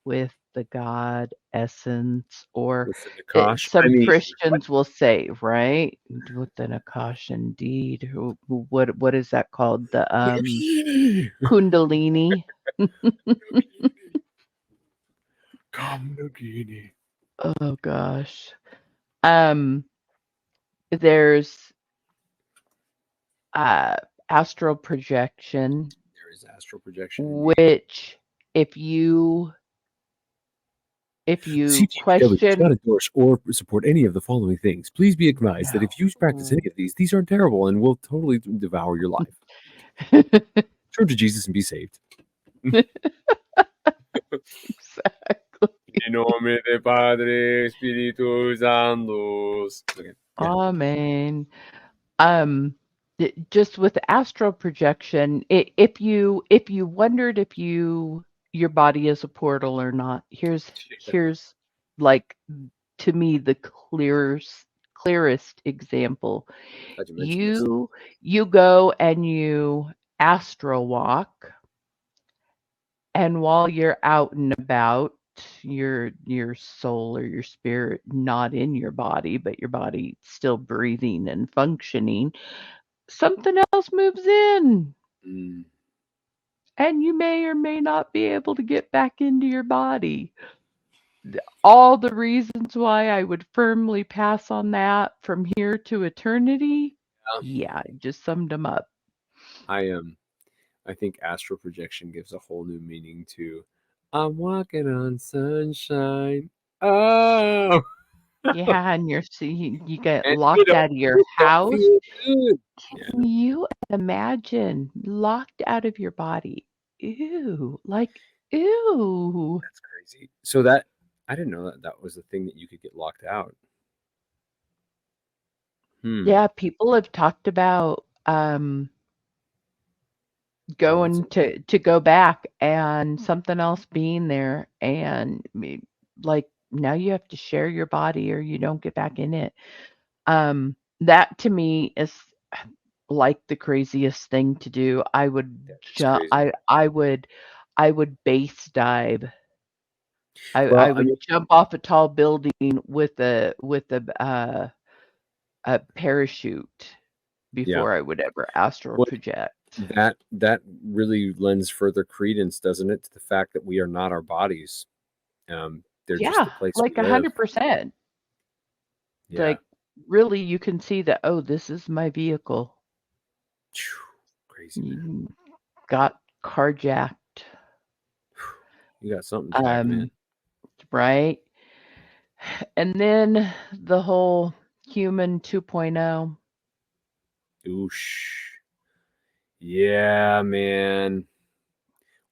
the God essence, or some Christians will say, right? With the Nakash, indeed. What is that called? The Kundalini. Kundalini. Oh gosh. There's astral projection. There is astral projection. Which if you CTDW question, does not endorse or support any of the following things. Please be advised that if you practice any of these are terrible and will totally devour your life. Turn to Jesus and be saved. Exactly. In nome de Padre Spiritus Sanctus. Okay. Amen. Just with astral projection, if you wondered if your body is a portal or not, here's like, to me, the clearest example. You go and you astral walk, and while you're out and about, your soul or your spirit not in your body, but your body still breathing and functioning, something else moves in. And you may or may not be able to get back into your body. All the reasons why I would firmly pass on that from here to eternity. Yeah, I just summed them up. I think astral projection gives a whole new meaning to I'm walking on sunshine. Oh, yeah, and you get locked out of your house. Can you imagine locked out of your body? Ew, like ew. That's crazy. So that I didn't know that was the thing that you could get locked out. Yeah, people have talked about going to go back and something else being there, and like now you have to share your body or you don't get back in it. That to me is like the craziest thing to do. I would jump. crazy. I would base dive. I Well, I would mean, jump off a tall building with a parachute yeah. before I would ever astral Well, project. that really lends further credence, doesn't it, to the fact that we are not our bodies. They're just Yeah, the place like we live. 100%. Yeah. Like really, you can see that. Oh, this is my vehicle. Crazy, man. You got carjacked. You got something jacked, man. Right? And then the whole human 2.0. Oosh. Yeah, man.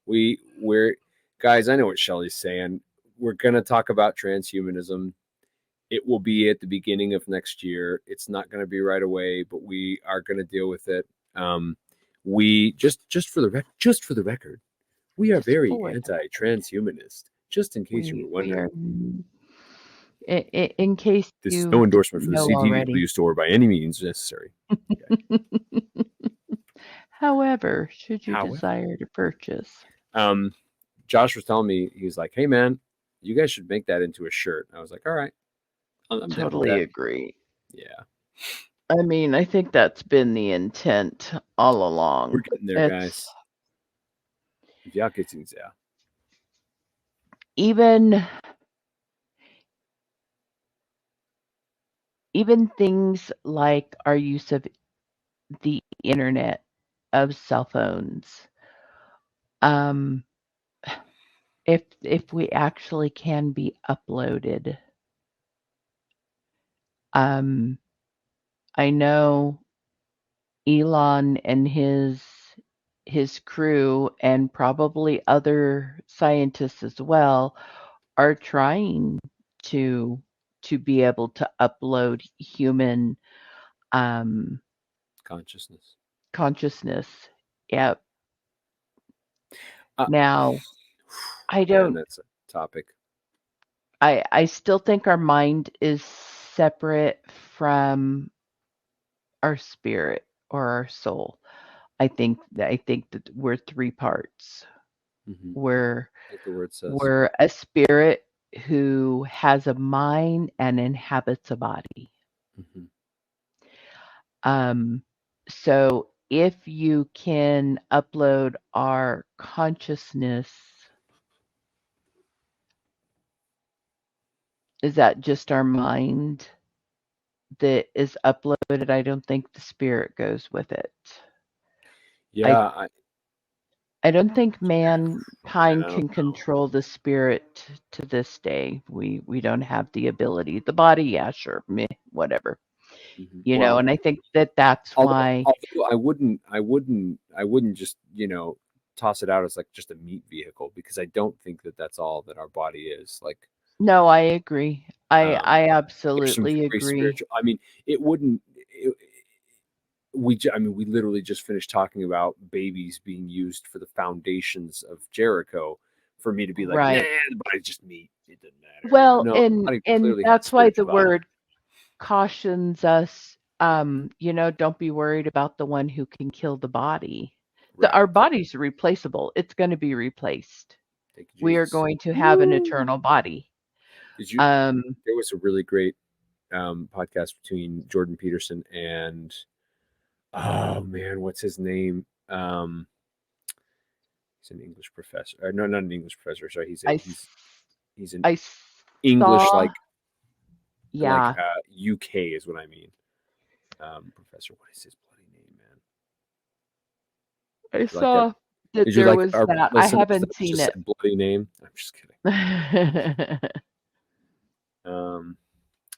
We're guys, I know what Shelley's saying. We're gonna talk about transhumanism. It will be at the beginning of next year. It's not gonna be right away, but we are gonna deal with it. We just for the record, we are very anti-transhumanist. Just in case you were wondering. In case This is you no endorsement for the know CTDW already. store by any means necessary. However, should you desire to purchase. Josh was telling me, he was like, hey man, you guys should make that into a shirt. I was like, all right. I'm Totally agree. Yeah. I mean, I think that's been the intent all along. We're getting there, guys. Yeah, getting there. Even things like our use of the internet, of cell phones, if we actually can be uploaded. I know Elon and his crew, and probably other scientists as well, are trying to be able to upload human consciousness. Yep. Now, I don't. That's a topic. I still think our mind is separate from our spirit or our soul. I think that we're three parts. Mm-hmm. We're like the word says. We're a spirit who has a mind and inhabits a body. Mm-hmm. So if you can upload our consciousness, is that just our mind that is uploaded? I don't think the spirit goes with it. Yeah. I don't think mankind can control the spirit to this day. We don't have the ability. The body, yeah, sure, meh, whatever. Mm-hmm. You know, and I think that's why. Although I wouldn't just toss it out as like just a meat vehicle, because I don't think that that's all that our body is. Like, no, I agree. I absolutely agree. Spiritual. I mean, it wouldn't. We literally just finished talking about babies being used for the foundations of Jericho. For me to be like, nah, the body's just meat. It doesn't matter. Well, and that's why the word cautions us. Don't be worried about the one who can kill the body. Right. Our body's replaceable. It's going to be replaced. We are going to have an eternal body. There was a really great podcast between Jordan Peterson and oh man, what's his name? He's an English professor. No, not an English professor. Sorry, he's an English like UK is what I mean. Professor, what is his bloody name, man? I saw that there was that. I haven't seen it. Bloody name. I'm just kidding.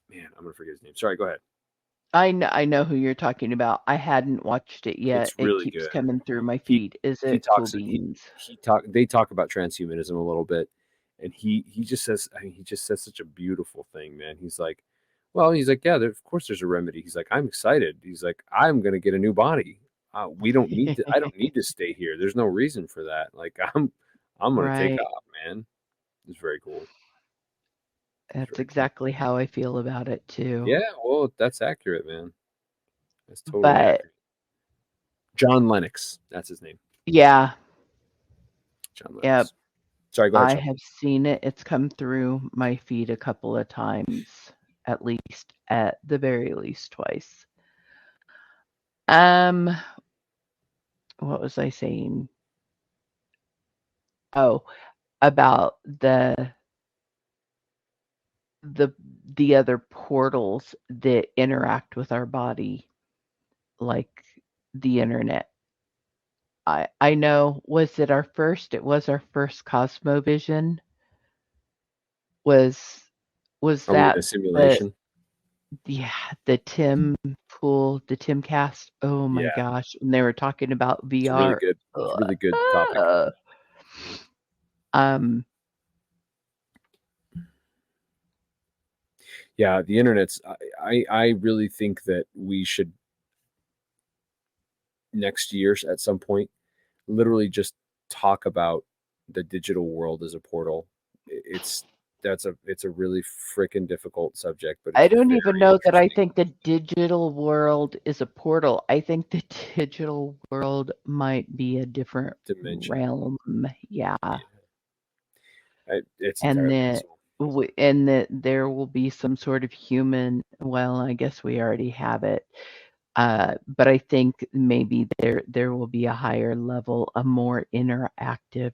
Man, I'm gonna forget his name. Sorry, go ahead. I know who you're talking about. I hadn't watched it yet. Really it keeps good. coming through my feed. They talk about transhumanism a little bit, and he just says such a beautiful thing, man. He's like, yeah, of course there's a remedy. He's like, I'm excited. He's like, I'm gonna get a new body. We don't need to. I don't need to stay here. There's no reason for that. Like I'm gonna take off, man. It's very cool. That's exactly how I feel about it too. Yeah, well, that's accurate, man. That's totally accurate. John Lennox. That's his name. Yeah. John Lennox. Yep. Sorry, go ahead. I Shelley. have seen it. It's come through my feed a couple of times, at the very least twice. What was I saying? Oh, about the other portals that interact with our body, like the internet. I know. Was it our first? It was our first Cosmovision. Was Are we in that a simulation? the Tim Pool, the Tim Cast? Oh my Yeah. gosh! When they were talking about It's VR, a really good topic. Yeah, the internet's. I really think that we should next year at some point literally just talk about the digital world as a portal. It's a really freaking difficult subject, but it's I don't even very know that I interesting. think the digital world is a portal. I think the digital world might be a different Dimension. realm. Yeah. It's And entirely possible. that there will be some sort of human. Well, I guess we already have it. But I think maybe there will be a higher level, a more interactive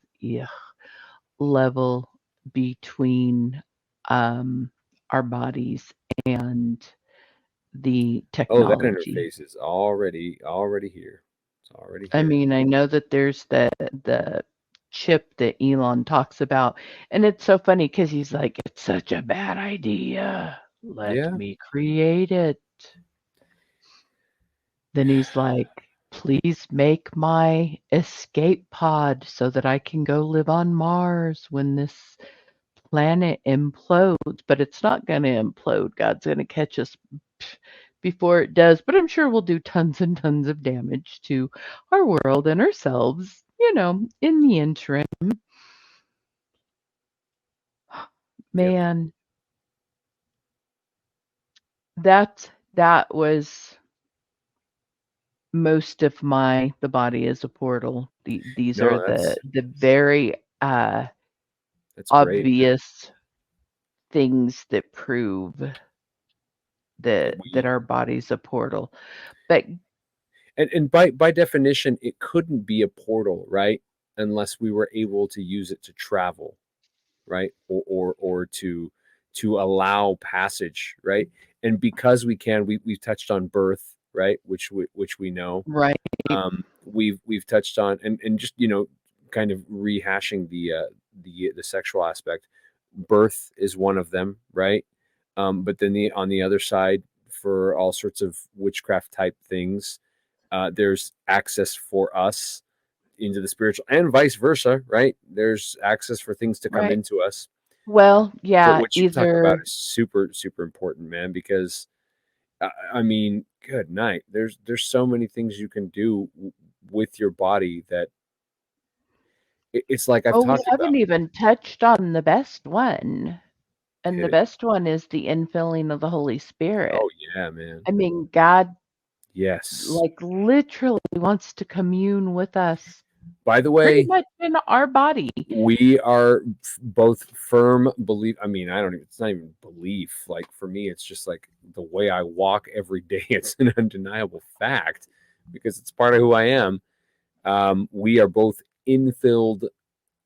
level between our bodies and the Oh, that technology. interface is already here. It's already I here. mean, I know that there's the chip that Elon talks about, and it's so funny because he's like, it's such a bad idea. Let me create it. Then he's like, please make my escape pod so that I can go live on Mars when this planet implodes. But it's not going to implode. God's going to catch us before it does. But I'm sure we'll do tons and tons of damage to our world and ourselves, in the interim. Man, that was most of the body is a portal. These are the very obvious things that prove that our body's a portal. But and by definition, it couldn't be a portal, right? Unless we were able to use it to travel, right? Or to allow passage, right? And because we can, we've touched on birth, right? Which we know, right? We've touched on and just kind of rehashing the sexual aspect. Birth is one of them, right? But then on the other side, for all sorts of witchcraft type things, there's access for us into the spiritual and vice versa, right? There's access for things to come into us. Well, yeah, what you talk about is super, super important, man, because I mean, good night. There's so many things you can do with your body that it's like I've talked about. We haven't even touched on the best one. And the best one is the infilling of the Holy Spirit. Oh, yeah, man. I mean, God, yes, like literally wants to commune with us. By the way, pretty much in our body. We are both firm belief. I mean, it's not even belief. Like for me, it's just like the way I walk every day. It's an undeniable fact because it's part of who I am. We are both infilled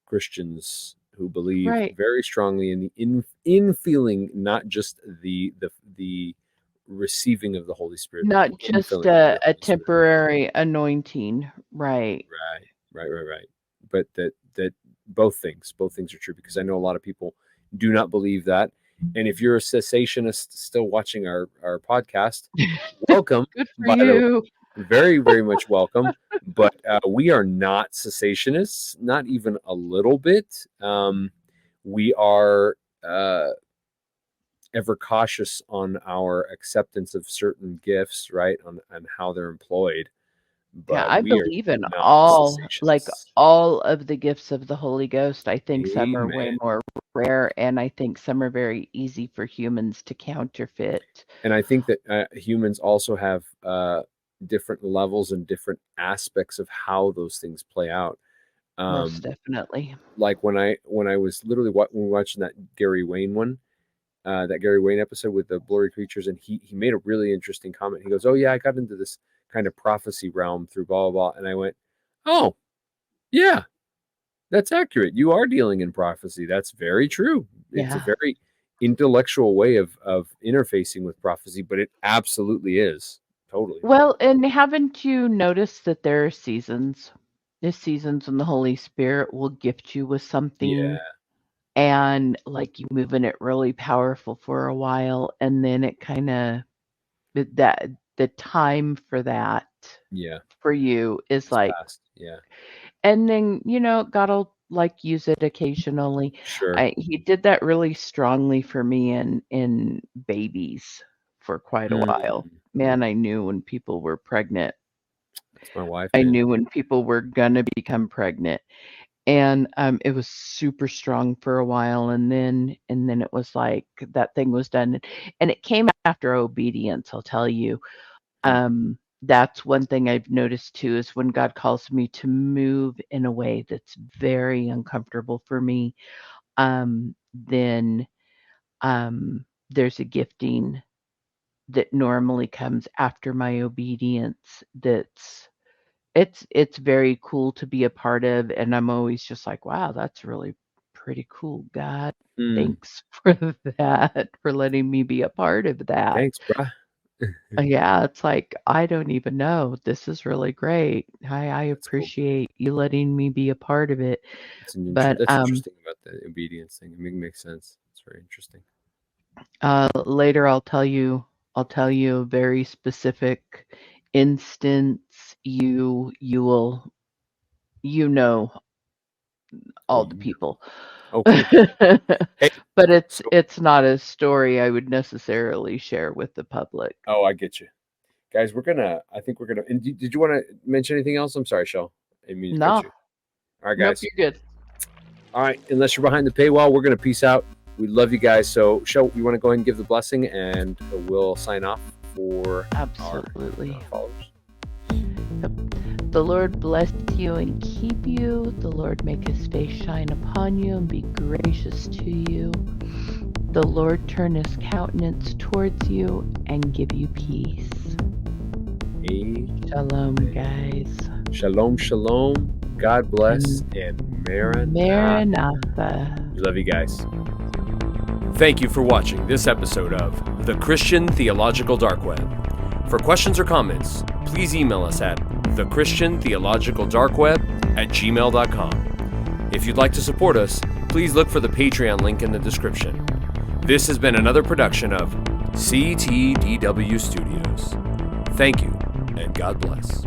Christians who believe very strongly in the infilling, not just the receiving of the Holy Spirit, not just a temporary anointing, right? But that both things are true, because I know a lot of people do not believe that. And if you're a cessationist still watching our podcast, welcome. Good for you. Very, very much welcome. But we are not cessationists, not even a little bit. We are ever cautious on our acceptance of certain gifts, right? On how they're employed. But yeah, I believe in all of the gifts of the Holy Ghost. I think some are way more rare, and I think some are very easy for humans to counterfeit. And I think that humans also have different levels and different aspects of how those things play out. Most definitely. Like when I was literally when we were watching that Gary Wayne one, that Gary Wayne episode with the blurry creatures, and he made a really interesting comment. He goes, "Oh yeah, I got into this kind of prophecy realm through blah blah blah," and I went, "Oh, yeah, that's accurate. You are dealing in prophecy. That's very true. It's a very intellectual way of interfacing with prophecy, but it absolutely is totally." Well, and haven't you noticed that there are seasons? There's seasons when the Holy Spirit will gift you with something. Yeah. And like you move in it really powerful for a while, and then it kind of that the time for that for you is it's like fast. Yeah. And then God will like use it occasionally. Sure. He did that really strongly for me in babies for quite a while. Man, I knew when people were pregnant. That's my wife. I knew when people were gonna become pregnant. And it was super strong for a while, and then it was like that thing was done, and it came after obedience. I'll tell you, that's one thing I've noticed too is when God calls me to move in a way that's very uncomfortable for me, then there's a gifting that normally comes after my obedience. It's very cool to be a part of, and I'm always just like, wow, that's really pretty cool, God. Thanks for that, for letting me be a part of that. Thanks, brah. Yeah, it's like, I don't even know. This is really great. I appreciate you letting me be a part of it. That's interesting about the obedience thing. It makes sense. It's very interesting. Later I'll tell you a very specific instance. You will all the people. Okay. Hey, but it's not a story I would necessarily share with the public. Oh, I get you. Guys, I think we're gonna and did you want to mention anything else? I'm sorry, Shell. No. All right, guys. Nope, you're good. All right, unless you're behind the paywall, we're gonna peace out. We love you guys. So, Shell, you want to go ahead and give the blessing, and we'll sign off for absolutely our followers. The Lord bless you and keep you. The Lord make his face shine upon you and be gracious to you. The Lord turn his countenance towards you and give you peace. Shalom, guys. Shalom, shalom. God bless and Maranatha. We love you guys. Thank you for watching this episode of The Christian Theological Dark Web. For questions or comments, please email us at thechristiantheologicaldarkweb@gmail.com. If you'd like to support us, please look for the Patreon link in the description. This has been another production of CTDW Studios. Thank you, and God bless.